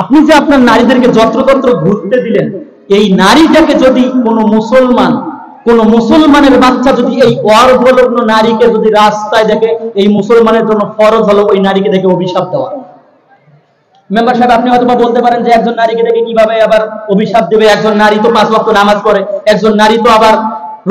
S1: আপনি যে আপনার নারীদেরকে যত্রতত্র ঘুরতে দিলেন, এই নারীটাকে যদি কোন মুসলমানের বাচ্চা যদি এই অর্ধলগ্ন নারীকে যদি রাস্তায় দেখে, এই মুসলমানের জন্য ফরজ হলো ওই নারীকে দেখে অভিশাপ দেওয়া। মেম্বার সাহেব, আপনি হয়তো বলতে পারেন যে একজন নারীকে দেখে কিভাবে আবার অভিশাপ দেবে? একজন নারী তো 5 ওয়াক্ত নামাজ পড়ে, একজন নারী তো আবার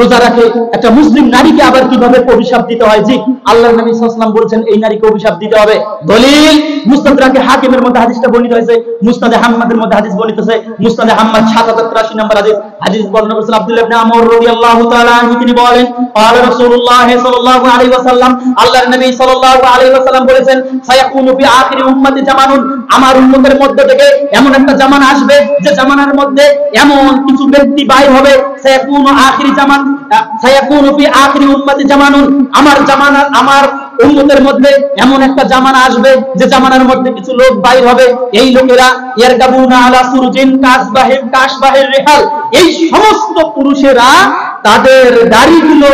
S1: রোজা রাখে, একটা মুসলিম নারীকে আবার কিভাবে অভিশাপ দিতে হয়? জি, আল্লাহর নবী সাল্লাল্লাহু আলাইহি ওয়াসাল্লাম বলেছেন এই নারীকে অভিশাপ দিতে হবে। দলিল মুস্তাদরাকে হাকিমের মধ্যে হাদিসটা বর্ণিত হয়েছে, মুসনাদে আহমদের মধ্যে হাদিস বর্ণিত হয়েছে, মুসনাদে আহমদ 7083 নম্বর হাদিস। হাদিস বর্ণনা করেছেন আব্দুল্লাহ ইবনে আমর রাদিয়াল্লাহু তাআলা আনহু, তিনি বলেন ক্বালা রাসূলুল্লাহ সাল্লাল্লাহু আলাইহি ওয়াসাল্লাম, আল্লাহর নবী সাল্লাল্লাহু আলাইহি ওয়াসাল্লাম বলেছেন সায়াকুনু ফি আখিরি উম্মতি জামানুন, আমার উম্মতের মধ্যে থেকে এমন একটা জামানা আসবে যে জামানার মধ্যে এমন কিছু ব্যক্তি বাইর হবে, সায়াকুনু আখিরি জামান সায়াকুনু ফি আখিরি উম্মতি জামানুন, আমার উম্মতের মধ্যে এমন একটা জামানা আসবে যে জামানার মধ্যে কিছু লোক বাইর হবে, এই লোকেরা ইয়ারকাবুনা আলা সুরজিন কাশবাহির রিহাল, এই সমস্ত পুরুষেরা তাদের গাড়িগুলো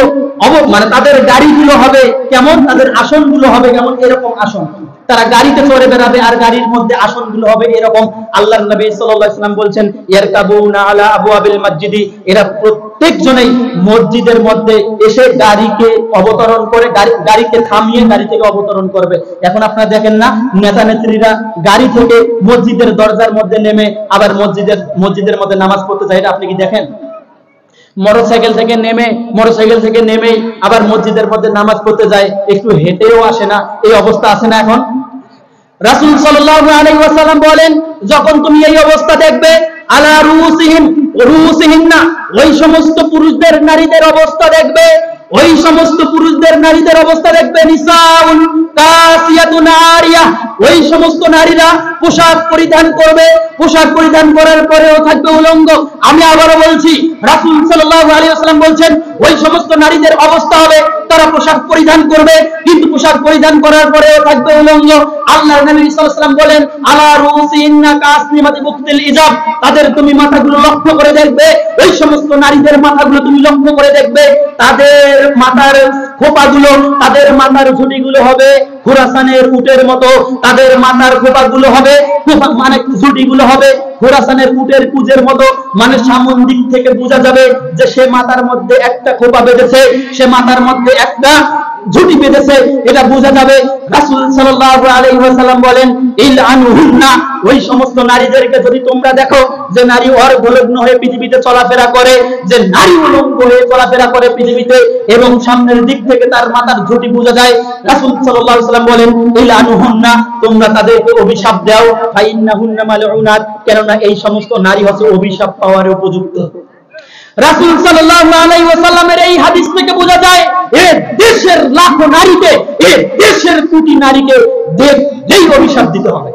S1: তাদের গাড়িগুলো হবে কেমন, তাদের আসনগুলো হবে কেমন, এরকম আসন, তারা গাড়িতে চড়ে বেড়াবে আর গাড়ির মধ্যে আসনগুলো হবে এরকম। আল্লাহর নবী সাল্লাল্লাহু আলাইহি ওয়াসাল্লাম বলছেন ইয়ারকাবুনা আলা আবওয়াবিল মসজিদি, এরা প্রত্যেকজনেই মসজিদের মধ্যে এসে গাড়িকে অবতরণ করে, গাড়িকে থামিয়ে গাড়ি থেকে অবতরণ করবে। এখন আপনারা দেখেন না, নেতা নেত্রীরা গাড়ি থেকে মসজিদের দরজার মধ্যে নেমে আবার মসজিদের মধ্যে নামাজ পড়তে যায়, এটা আপনি কি দেখেন? মোটরসাইকেল থেকে নেমে আবার মসজিদের মধ্যে নামাজ পড়তে যায়, একটু হেঁটেও আসে না, এই অবস্থা আছে না এখন? রাসূল সাল্লাল্লাহু আলাইহি ওয়াসাল্লাম বলেন যখন তুমি এই অবস্থা দেখবে, আলা রুসিহিন্না, ওই সমস্ত পুরুষদের নারীদের অবস্থা দেখবে, ওই সমস্ত পুরুষদের নারীদের অবস্থা দেখবে, নিসাউন কাসিয়াতুন আরিয়া, ওই সমস্ত নারীরা পোশাক পরিধান করবে, পোশাক পরিধান করার পরেও থাকবে উলঙ্গ। আমি আবারও বলছি, রাসূল সাল্লাল্লাহু আলাইহি ওয়াসাল্লাম বলছেন ওই সমস্ত নারীদের অবস্থা হবে তারা পোশাক পরিধান করবে কিন্তু পোশাক পরিধান করার পরেও থাকবে উলঙ্গ। আল্লাহর নবী সাল্লাল্লাহু আলাইহি ওয়াসাল্লাম বলেন আলা রুসিন্না কাসনিমাতি বুকতিল ইজাব, তাদের তুমি মাথাগুলো লক্ষ্য করে দেখবে, ওই সমস্ত নারীদের মাথাগুলো তুমি লক্ষ্য করে দেখবে, তাদের মাথার খোপাগুলো, তাদের মাথার ঝুঁটিগুলো হবে খুরাসানের উটের মতো, তাদের মাথার খোপাগুলো হবে মানে ঝুঁটিগুলো হবে খুরাসানের উটের কুজের মতো, মানে সামন দিক থেকে বোঝা যাবে যে সে মাথার মধ্যে একটা খোপা বেঁধেছে, সে মাথার মধ্যে একটা ঝুঁটি বেঁধেছে, এটা বোঝা যাবে। রাসূল সাল্লাল্লাহু আলাইহি ওয়াসাল্লাম বলেন ইলআনুহুন্না, ওই সমস্ত নারীদেরকে যদি তোমরা দেখো যে নারী অর্ধলগ্ন হয়ে পৃথিবীতে চলাফেরা করে, যে নারী উলঙ্গ হয়ে চলাফেরা করে পৃথিবীতে এবং সামনের দিক থেকে তার মাথার ঝুঁটি বোঝা যায়, রাসূল সাল্লাল্লাহু আলাইহি ওয়াসাল্লাম বলেন ইলআনুহুন্না, তোমরা তাদেরকে অভিশাপ দাও, ফাইন্নাহুন্না মালউনাত, কেননা এই সমস্ত নারী হচ্ছে অভিশাপ পাওয়ার উপযুক্ত। রাসূল সাল্লাল্লাহু আলাইহি ওয়াসাল্লামের এই হাদিস থেকে বোঝা যায় এই দেশের লাখো নারীকে, এই দেশের কোটি নারীকে দেখলেই অভিশাপ দিতে হবে।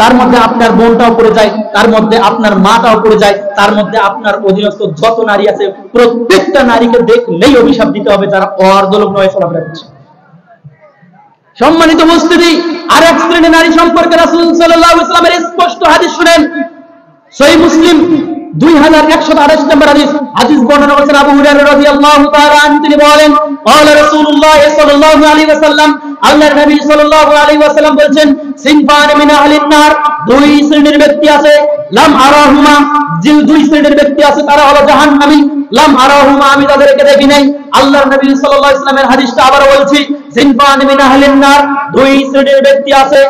S1: তার মধ্যে আপনার বোনটাও পড়ে যায়, তার মধ্যে আপনার মাটাও পড়ে যায়, তার মধ্যে আপনার অধীনস্থ যত নারী আছে প্রত্যেকটা নারীকে দেখলেই অভিশাপ দিতে হবে যারা অর্ধলগ্ন হয়ে চলাফেরা করছে। সম্মানিত উপস্থিতি, আর এক শ্রেণীর নারী সম্পর্কে রাসূল সাল্লাল্লাহু আলাইহি ওয়াসাল্লামের স্পষ্ট হাদিস শুনেন, সহিহ মুসলিম 2128 নম্বর হাদিস বর্ণনা করেছেন আবু হুরায়রা রাদিয়াল্লাহু তাআলা আনহু, তিনি বলেন ক্বালা রাসূলুল্লাহ সাল্লাল্লাহু আলাইহি ওয়াসাল্লাম, আল্লাহর নবী সাল্লাল্লাহু আলাইহি ওয়াসাল্লাম বলেন সিনফান মিন আহলিন নার, দুই শ্রেণীর ব্যক্তি আছে, লাম আরাহুমা, যে দুই শ্রেণীর ব্যক্তি আছে তারা হলো জাহান্নামী, লাম আরাহুমা, আমি তাদেরকে দেখি নাই। আল্লাহর নবী সাল্লাল্লাহু আলাইহি ওয়াসাল্লামের হাদিসটা আবার বলছি, সিনফান মিন আহলিন নার, দুই শ্রেণীর ব্যক্তি আছে,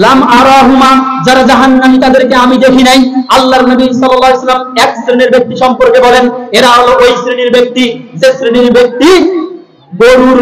S1: লাম আরাহুমা, যারা জাহান্নামী তাদেরকে আমি দেখি নাই। আল্লাহর নবী সাল্লাল্লাহু আলাইহি ওয়াসাল্লাম এক শ্রেণীর ব্যক্তি সম্পর্কে বলেন, এরা হলো ওই শ্রেণীর ব্যক্তি যে শ্রেণীর ব্যক্তি গরুর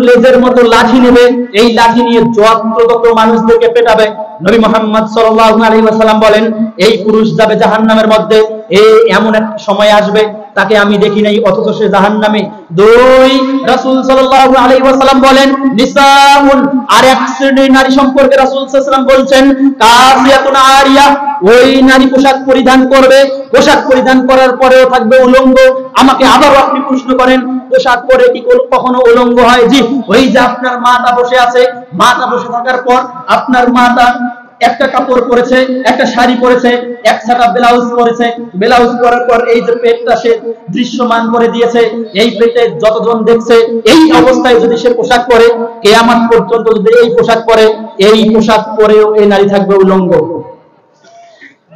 S1: লেজের মতো লাঠি নেবে, এই লাঠি নিয়ে যত মানুষদেরকে পেটাবে। নবী মুহাম্মদ সাল্লাল্লাহু আলাইহি ওয়াসাল্লাম বলেন এই পুরুষ যাবে জাহান্নামের মধ্যে। এই এমন এক সময় আসবে তাকে আমি দেখি নাই অথচ সে জাহান্নামে। 2 রাসূল সাল্লাল্লাহু আলাইহি ওয়াসাল্লাম বলেন নিসাউন, আর এক শ্রেণীর নারী সম্পর্কে রাসূল সাল্লাল্লাহু আলাইহি ওয়াসাল্লাম বলছেন কাসিয়াতুন আরিয়া, ওই নারী পোশাক পরিধান করবে, পোশাক পরিধান করার পরেও থাকবে উলঙ্গ। আমাকে আবারও আপনি প্রশ্ন করেন পোশাক পরে কি কখনো উলঙ্গ হয়? জি, ওই যে আপনার মাতা বসে আছে, মাতা বসে থাকার পর আপনার মাতা একটা কাপড় পরেছে, একটা শাড়ি পরেছে, এক ছাটা ব্লাউজ পরেছে, ব্লাউজ পরার পর এই যে পেটটা সে দৃশ্যমান করে দিয়েছে, এই পেটে যতজন দেখছে এই অবস্থায় যদি সে পোশাক পরে, কিয়ামত পর্যন্ত যদি এই পোশাক পরে, এই পোশাক পরেও এই নারী থাকবে উলঙ্গ।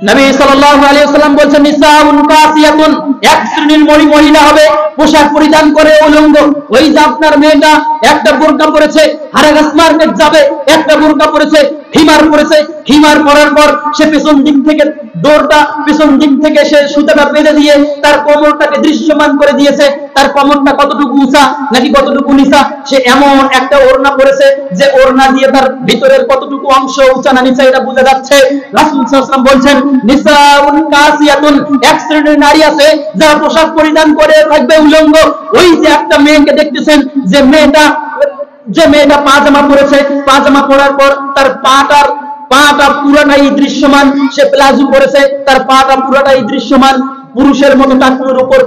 S1: নবী সাল্লাল্লাহু আলাইহি ওয়াসাল্লাম বলেন নিসাউন কাসিয়াতুন, এক শ্রেণীর মহিলা হবে পোশাক পরিধান করে উলঙ্গ। ওই যে আপনার মেয়েটা একটা বোরকা পরেছে, হারাগাস মার্কেট যাবে, একটা বোরকা পরেছে, হিমার পরেছে, হিমার পরার পর সে পেছন দিক থেকে দৌড়টা, পেছন দিক থেকে সে সুতাটা বেঁধে দিয়ে তার কোমরটাকে দৃশ্যমান করে দিয়েছে, তার কোমরটা কতটুকু উঁচা নাকি কতটুকু নিচা, সে এমন একটা ওড়না পরেছে যে ওড়না দিয়ে তার ভিতরের কতটুকু অংশ উঁচা না নিচা এটা বোঝা যাচ্ছে। রাসূল সাল্লাল্লাহু আলাইহি ওয়াসাল্লাম বলছেন নিসাউন কাসিয়াতুন, এক শ্রেণীর নারী আছে যারা পোশাক পরিধান করে থাকবে উলঙ্গ। ওই যে একটা মেয়েকে দেখতেছেন যে মেয়েটা পাজামা পরেছে, পাজামা পরার পর তার পাটা পুরোটাই দৃশ্যমান, সে প্লাজো পরেছে, তার পাটা পুরোটাই দৃশ্যমান, পুরুষের মতো টাকুর উপর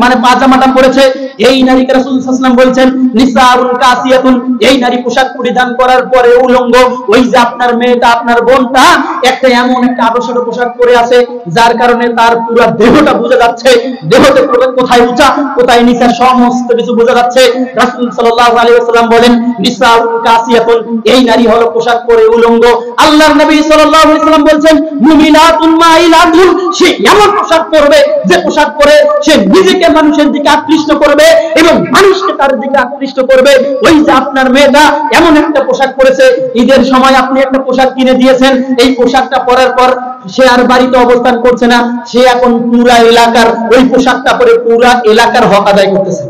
S1: মানে পাজামাটা পরেছে, এই নারীকে রাসূল সাল্লাল্লাহু আলাইহি ওয়াসাল্লাম বলছেন নিসাউন কাসিয়াতুন, এই নারী পোশাক পরিধান করার পরে উলঙ্গ। ওই যে আপনার মেয়েটা, আপনার বোনটা একটা এমন একটা আবশ্যক পোশাক পরে আছে যার কারণে তার পুরো দেহটা বোঝা যাচ্ছে, দেহতে কোথায় উঁচা কোথায় নিচা সমস্ত কিছু বোঝা যাচ্ছে। রাসূল সাল্লাল্লাহু আলাইহি ওয়াসাল্লাম বলেন নিসাউন কাসিয়াতুন, এই নারী হলো পোশাক পরে উলঙ্গ। আল্লাহর নবী সাল্লাল্লাহু আলাইহি ওয়াসাল্লাম বলেন মুমিনাতুন মাইলাতুন, সে এমন পোশাক পরবে যে পোশাক পরে সে নিজেকে মানুষের দিকে আকৃষ্ট করবে এবং মানুষকে তার দিকে আকৃষ্ট করবে। ওই যে আপনার মেয়েটা এমন একটা পোশাক পরেছে, ঈদের সময় আপনি একটা পোশাক কিনে দিয়েছেন, এই পোশাকটা পরার পর সে আর বাড়িতে অবস্থান করছে না, সে এখন পুরা এলাকার ওই পোশাকটা পরে পুরা এলাকার হক আদায় করতেছে।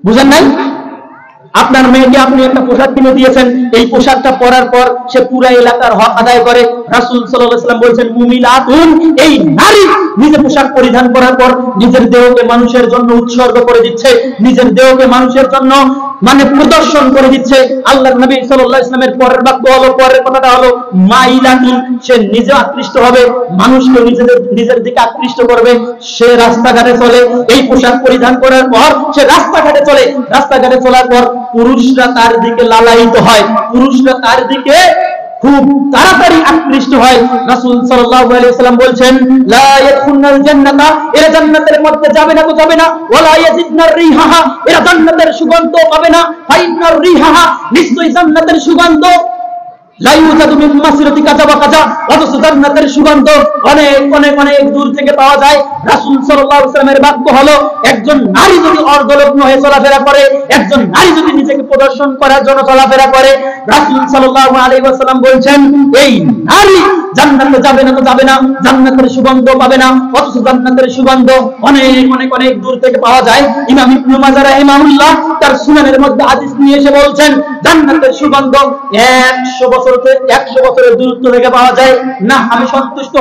S1: বুঝেন নাই? আপনার মেয়েকে আপনি একটা পোশাক কিনে দিয়েছেন, এই পোশাকটা পরার পর সে পুরা এলাকার হক আদায় করে। রাসূল সাল্লাল্লাহু আলাইহি ওয়াসাল্লাম বলেন মুমিনাতুন, এই নারী নিজে পোশাক পরিধান করার পর নিজের দেহকে মানুষের জন্য উৎসর্গ করে দিচ্ছে, নিজের দেহকে মানুষের জন্য মানে প্রদর্শন করে দিচ্ছে। আল্লাহর নবী সাল্লাল্লাহু আলাইহি ওয়াসাল্লামের পরের বাক্য হলো, পরের কথাটা হলো মাইলাতুন, সে নিজে আকৃষ্ট হবে, মানুষকে নিজের দিকে আকৃষ্ট করবে। সে রাস্তাঘাটে চলে এই পোশাক পরিধান করার পর, সে রাস্তাঘাটে চলে, রাস্তাঘাটে চলার পর পুরুষরা তার দিকে লালায়িত হয়, পুরুষরা তার দিকে খুব তাড়াতাড়ি আকৃষ্ট হয়। রাসূল সাল্লাল্লাহু আলাইহি ওয়াসাল্লাম বলেন লা ইয়াদখুলুল জান্নাতা, এরা জান্নাতের মধ্যে যাবে না তো যাবে না, ওয়ালা ইয়াজিদনার রিহাহা, এরা জান্নাতের সুগন্ধ পাবে না, ফাইনার রিহাহা, নিশ্চয়ই জান্নাতের সুগন্ধ লা ইউজাদু মিন মাসিরাতি কাযা ওয়া কাযা, অথচ জান্নাতের সুগন্ধ অনেক অনেক অনেক দূর থেকে পাওয়া যায়। রাসূল সাল্লাল্লাহু আলাইহি ওয়াসাল্লামের বাক্য হলো একজন নারী যদি অর্ধলগ্ন হয়ে চলাফেরা করে, একজন নারী যদি নিজেকে প্রদর্শন করার জন্য চলাফেরা করে, রাসূল সাল্লাল্লাহু আলাইহি ওয়াসাল্লাম বলেন এই নারী জান্নাতে যাবে না তো যাবে না, জান্নাতের সুগন্ধ পাবে না, অথচ জান্নাতের সুগন্ধ অনেক অনেক অনেক দূর থেকে পাওয়া যায়। ইমাম ইবনে মাজাহ রাহিমাহুল্লাহ তার সুনানের মধ্যে হাদিস নিয়ে এসে বলেন জান্নাতের সুগন্ধ 100 বছরের দূরত্ব থেকে পাওয়া যায় না। আমি সন্তুষ্ট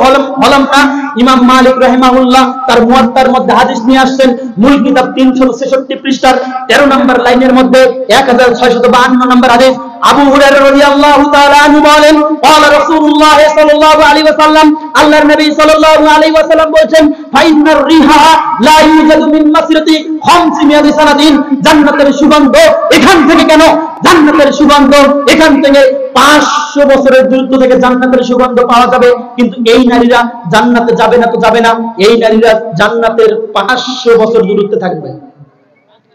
S1: হলাম না। ইমাম মালিক রাহিমাহুল্লাহ তার মুয়াত্তার মধ্যে হাদিস নিয়ে আসছেন, মূল কিতাব 366 পৃষ্ঠার 13 নম্বর লাইনের মধ্যে 1652 নম্বর হাদিস। আবু হুরায়রা রাদিয়াল্লাহু তাআলা আনহু বলেন قال رسول الله صلى الله عليه وسلم, আল্লাহর নবী সাল্লাল্লাহু আলাইহি ওয়াসাল্লাম বলেন ফাইনার রিহা লা ইউজাদু মিন মাসিরাতি 500 সানাতিন, জান্নাতের সুগন্ধ এখান থেকে কেন, জান্নাতের সুগন্ধ এখান থেকে 500 বছরের দূরত্ব থেকে জান্নাতের সুগন্ধ পাওয়া যাবে। কিন্তু এই নারীরা জান্নাতে যাবে না তো যাবে না, এই নারীরা জান্নাতের 500 বছর দূরত্বে থাকবে।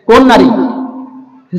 S1: কোন নারী?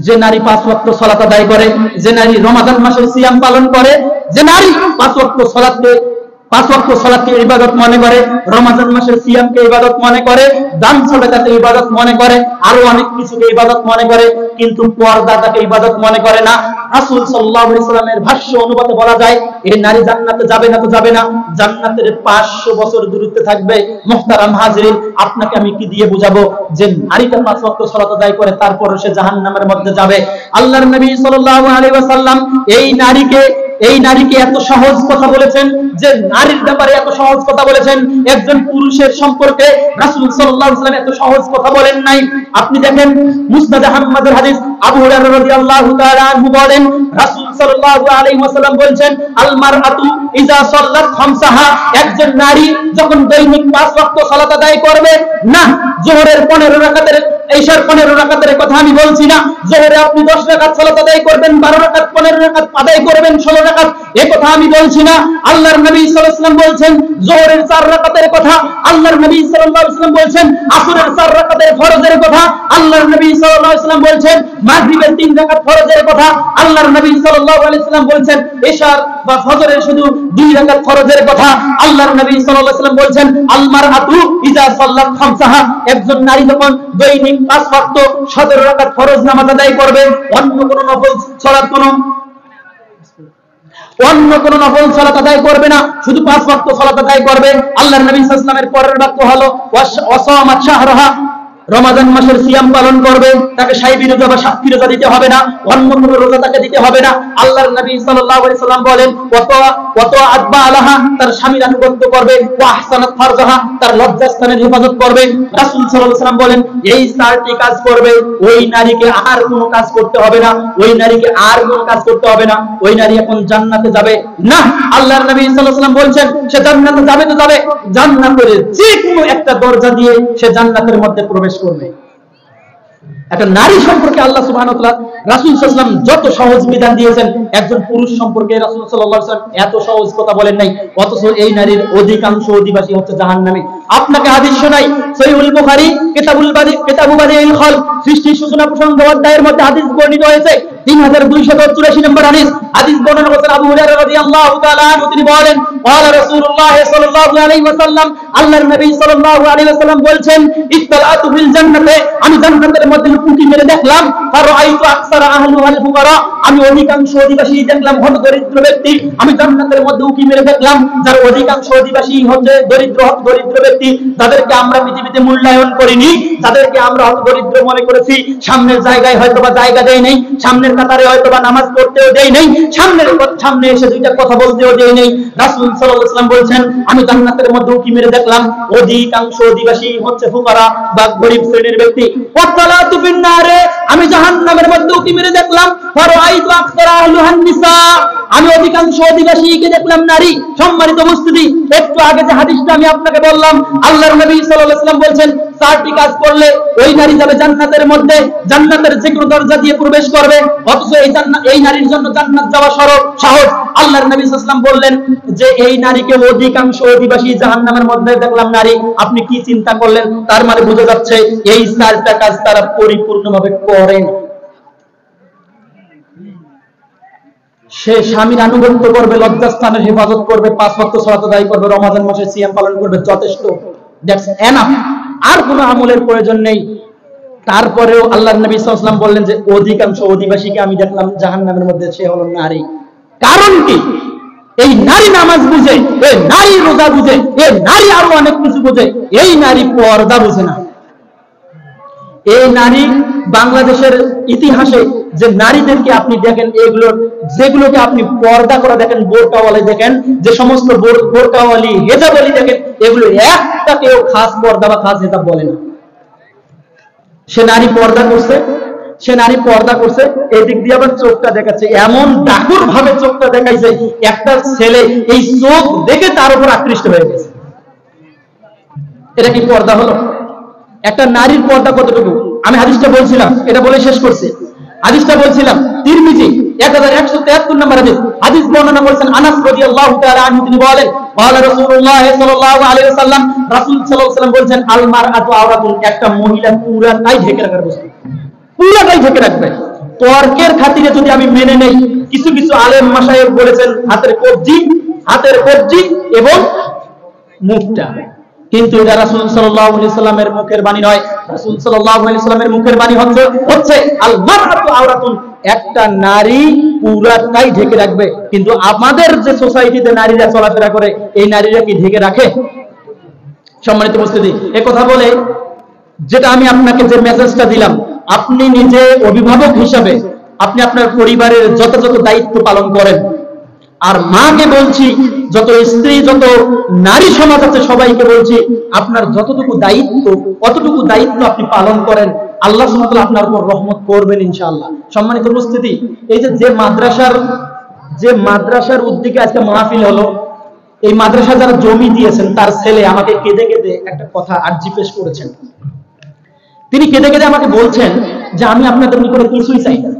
S1: যে নারী 5 ওয়াক্ত সালাত আদায় করে, যে নারী রমাদান মাসের সিয়াম পালন করে, যে নারী 5 ওয়াক্ত সালাতকে ইবাদত মনে করে, রমাদান মাসের সিয়ামকে ইবাদত মনে করে, দান সাদাকাকে ইবাদত মনে করে, আরো অনেক কিছুকে ইবাদত মনে করে, কিন্তু পর্দাটাকে ইবাদত মনে করে না। রাসূল সাল্লাল্লাহু আলাইহি ওয়াসাল্লামের ভাষ্য অনুবাদে বলা যায় এই নারী জান্নাতে যাবে না তো যাবে না, জান্নাতের 500 বছর দূরত্বে থাকবে। মুহতারাম হাজিরিন, আপনাকে আমি কি দিয়ে বুঝাবো যে নারীটা 5 ওয়াক্ত সালাত আদায় করে তারপর সে জাহান্নামের মধ্যে যাবে? আল্লাহর নবী সাল্লাল্লাহু আলাইহি ওয়াসাল্লাম এই নারীকে এই নারীকে এত সহজ কথা বলেছেন, যে নারীর ব্যাপারে এত সহজ কথা বলেছেন, একজন পুরুষের সম্পর্কে রাসূল সাল্লাল্লাহু আলাইহি ওয়াসাল্লাম এত সহজ কথা বলেন নাই। আপনি দেখেন মুসনাদ আহমদের হাদিস, আবু হুরায়রা রাদিয়াল্লাহু তাআলা আনহু বলেন রাসূল সাল্লাল্লাহু আলাইহি ওয়াসাল্লাম বলেন, আল মারআতু ইযা সাল্লাত খামসাহা, একজন নারী যখন দৈনিক 5 ওয়াক্ত সালাত আদায় করবে, না যোহরের 15 রাকাতের, ঈশার 15 রাকাতের কথা আমি বলছি না, যোহরে আপনি 10 রাকাত সালাত আদায় করবেন, 12 রাকাত 15 রাকাত আদায় করবেন, 16 রাকাত, এই কথা আমি বলছি না। আল্লাহর নবী সাল্লাল্লাহু আলাইহি ওয়াসাল্লাম বলেন যোহরের 4 রাকাতের কথা, আল্লাহর নবী সাল্লাল্লাহু আলাইহি ওয়াসাল্লাম বলেন আসরের 4 রাকাতের ফরজের কথা, আল্লাহর নবী সাল্লাল্লাহু আলাইহি ওয়াসাল্লাম বলেন মাগরিবের 3 রাকাত ফরজের কথা, আল্লাহর নবী সাল্লাল্লাহু আলাইহি ওয়াসাল্লাম বলেন ঈশার বা ফজরের শুধু 2 রাকাত ফরজের কথা, আল্লাহর নবী সাল্লাল্লাহু আলাইহি ওয়াসাল্লাম বলেন আল মারআতু ইযা সাল্লাত খামসাহা, একজন নারী যখন দৈনিক 5 ওয়াক্ত 17 রাকাত ফরজ নামাজ আদায় করবে, অন্য কোন নফল সালাত আদায় করবে না, শুধু 5 ওয়াক্ত সালাত আদায় করবে। আল্লাহর নবী সাল্লাল্লাহু আলাইহি ওয়াসাল্লামের পরের বাক্য হলো ওয়াসামাত শাহরাহা, রমাদান মাসের সিয়াম পালন করবে, তাকে সাইবি রোজা বা সাক্ষী রোজা দিতে হবে না, অন্য কোন রোজা তাকে দিতে হবে না। আল্লাহর নবী সাল্লাল্লাহু আলাইহি ওয়াসাল্লাম বলেন ওয়াত আতবা আলাহা, তার স্বামীর আনুগত্য করবে, ওয়া আহসানাত ফারজাহা, তার লজ্জাস্থানের হেফাজত করবে। রাসূল সাল্লাল্লাহু আলাইহি ওয়াসাল্লাম বলেন এই 4টি কাজ করবে, ওই নারীকে আর কোনো কাজ করতে হবে না, ওই নারীকে আর কোনো কাজ করতে হবে না, ওই নারী এখন জান্নাতে যাবে না। আল্লাহর নবী সাল্লাল্লাহু আলাইহি ওয়াসাল্লাম বলেন সে জান্নাতে যাবে তো যাবে, জান্নাতের যে কোনো একটা দরজা দিয়ে সে জান্নাতের মধ্যে প্রবেশ করবে। একটা নারী সম্পর্কে আল্লাহ সুবহানাহু ওয়া তাআলা রাসূল সাল্লাল্লাহু আলাইহি ওয়াসাল্লাম যত সহজ বিধান দিয়েছেন, একজন পুরুষ সম্পর্কে রাসূল সাল্লাল্লাহু আলাইহি ওয়াসাল্লাম এত সহজ কথা বলেন নাই, অথচ এই নারীর অধিকাংশ অধিবাসী হচ্ছে জাহান্নামী। আপনাকে হাদিস শোনাই, সহিহুল বুখারী কিতাবু বাদিউল খালক, সৃষ্টির সূচনা প্রসঙ্গ অধ্যায়ের মধ্যে হাদিস বর্ণিত হয়েছে 3284 নম্বর হাদিস। হাদিস বর্ণনা করেছেন আবু হুরায়রা রাদিয়াল্লাহু তাআলা আনহু, তিনি বলেন ক্বালা রাসূলুল্লাহ সাল্লাল্লাহু আলাইহি ওয়াসাল্লাম, আল্লাহর নবী সাল্লাল্লাহু আলাইহি ওয়াসাল্লাম বলেন ইত্তালাতু ফিল জান্নাতে, আমি জান্নাতের মধ্যে উঁকি মেরে দেখলাম, ফারাআইতু আকসারা আহলুহাল ফুকারা, আমি অধিকাংশ অধিবাসী দেখলাম হত দরিদ্র ব্যক্তি। আমি জান্নাতের মধ্যে উঁকি মেরে দেখলাম যার অধিকাংশ অধিবাসী হচ্ছে দরিদ্র ব্যক্তি, যাদেরকে আমরা পৃথিবীতে মূল্যায়ন করিনি, যাদেরকে আমরা হত দরিদ্র মনে করেছি, সামনের জায়গায় হয়তোবা জায়গা দেই নাই, সামনের কাতারে হয়তোবা নামাজ পড়তেও দেই নাই, সামনে এসে দুইটা কথা বলতেও দেই নাই। রাসূল সাল্লাল্লাহু আলাইহি ওয়াসাল্লাম বলেন আমি জান্নাতের মধ্যে উঁকি মেরে দেখলাম অধিকাংশ অধিবাসী হচ্ছে ফুকারা বা গরিব শ্রেণীর ব্যক্তি। ওয়াতালাতু ফিন নারে, আমি জাহান্নামের মধ্যে উঁকি মেরে দেখলাম ফারাআইতু আকসারা আহলুহান নিসা, আমি অধিকাংশ অধিবাসীকে দেখলাম নারী। সম্মানিত উপস্থিতি, একটু আগে যে হাদিসটা আমি আপনাকে বললাম, আল্লাহর নবী সাল্লাল্লাহু আলাইহি ওয়াসাল্লাম বলেন 4টি কাজ করলে ওই নারী যাবে জান্নাতের মধ্যে, জান্নাতের যে কোনো দরজা দিয়ে প্রবেশ করবে, অথচ এই নারীর জন্য জান্নাত যাওয়া সহজ। আল্লাহর নবী সাল্লাল্লাহু আলাইহি ওয়াসাল্লাম বললেন যে এই নারীকে অধিকাংশ অধিবাসী জাহান্নামের মধ্যে দেখলাম নারী। আপনি কি চিন্তা করলেন? তার মানে বোঝা যাচ্ছে এই 4টা কাজ তারা পরিপূর্ণভাবে করেন। সে স্বামীর আনুগত্য করবে, লজ্জাস্থানের হেফাজত করবে, 5 ওয়াক্ত সালাত আদায় করবে, রমাদান মাসে সিয়াম পালন করবে, যথেষ্ট, দ্যাটস এনাফ, আর কোনো আমলের প্রয়োজন নেই। তারপরেও আল্লাহর নবী সাল্লাল্লাহু আলাইহি ওয়াসাল্লাম বললেন যে অধিকাংশ অধিবাসীকে আমি দেখলাম জাহান্নামের মধ্যে, সে হলো নারী। কারণ কি? এই নারী নামাজ বুঝে, এই নারী রোজা বুঝে, এই নারী আরো অনেক কিছু বুঝে, এই নারী পর্দা বুঝে না। এই নারী বাংলাদেশের ইতিহাসে যে নারীদেরকে আপনি দেখেন, যেগুলোকে আপনি পর্দা করা দেখেন, বোরকাওয়ালি দেখেন, যে সমস্ত বোরকাওয়ালি হেজাবলি দেখেন, এগুলো একটাকেও খাস পর্দা বা খাস হেজাব বলে না। সে নারী পর্দা করছে, এদিক দিয়ে আবার চোখটা দেখাচ্ছে, এমন ডাকুর ভাবে চোখটা দেখাইছে, একটা ছেলে এই চোখ দেখে তার উপর আকৃষ্ট হয়ে গেছে। এটা কি পর্দা হলো? একটা নারীর পর্দা কতটুকু? আমি হাদিসটা বলছিলাম, এটা বলে শেষ করছি। হাদিসটা বলছিলাম তিরমিজি 1173 নম্বর হাদিস। হাদিস বর্ণনা করেছেন আনাস রাদিয়াল্লাহু তাআলা আনহু, তিনি বলেন ক্বালা রাসূলুল্লাহ সাল্লাল্লাহু আলাইহি ওয়াসাল্লাম, রাসূল সাল্লাল্লাহু আলাইহি ওয়াসাল্লাম বলেন আল মারআতু আওরাতুন, একটা মহিলা পুরাটাই ঢেকে রাখার বস্তু, পুরাটাই ঢেকে রাখবে। তর্কের খাতিরে যদি আমি মেনে নেই, কিছু আলেম মাশায়েখ বলেছেন হাতের কবজি এবং মুখটা, কিন্তু এটা রাসূল সাল্লাল্লাহু আলাইহি ওয়াসাল্লামের মুখের বাণী নয়। রাসূল সাল্লাল্লাহু আলাইহি ওয়াসাল্লামের মুখের বাণী হচ্ছে আল মারআতু আওরাতুন, একটা নারী পুরাটাই ঢেকে রাখবে। কিন্তু আমাদের যে সোসাইটিতে নারীরা চলাফেরা করে, এই নারীরা কি ঢেকে রাখে? সম্মানিত উপস্থিতি, এই কথা বলে যেটা আমি আপনাকে যে মেসেজটা দিলাম, আপনি নিজে অভিভাবক হিসাবে আপনি আপনার পরিবারের যথাযথ দায়িত্ব পালন করেন। আর মাকে বলছি, যত স্ত্রী, যত নারী সমাজ আছে সবাইকে বলছি, আপনার যতটুকু দায়িত্ব অতটুকু দায়িত্ব আপনি পালন করেন, আল্লাহ সুবহানাহু ওয়া তাআলা আপনার উপর রহমত করবেন ইনশাআল্লাহ। সম্মানিত উপস্থিতি, এই যে মাদ্রাসার উদ্যোগে আজকে মাহফিল হলো, এই মাদ্রাসা যারা জমি দিয়েছেন তার ছেলে আমাকে কেঁদে কেঁদে একটা কথা আর্জি পেশ করেছেন। তিনি কেঁদে কেঁদে আমাকে বলছেন যে আমি আপনাদের নিকটে কিছুই চাই না।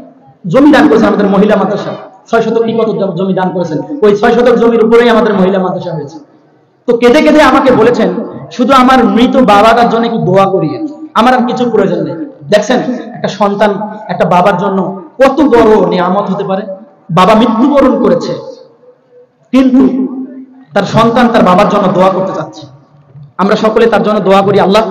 S1: জমি দান করেছেন আমাদের মহিলা মাদ্রাসা, 6 শতক কি কত জমি দান করেছেন, ওই 6 শতক জমির উপরেই আমাদের মহিলা মাদ্রাসা হয়েছে। তো কেঁদে কেঁদে আমাকে বলেছেন শুধু আমার মৃত বাবার জন্য একটু দোয়া করিয়ে, আমার আর কিছু প্রয়োজন নেই। দেখছেন একটা সন্তান একটা বাবার জন্য কত বড় নিয়ামত হতে পারে। বাবা মৃত্যুবরণ করেছে কিন্তু তার সন্তান তার বাবার জন্য দোয়া করতে চাচ্ছে। আমরা সকলে তার জন্য দোয়া করি, আল্লাহ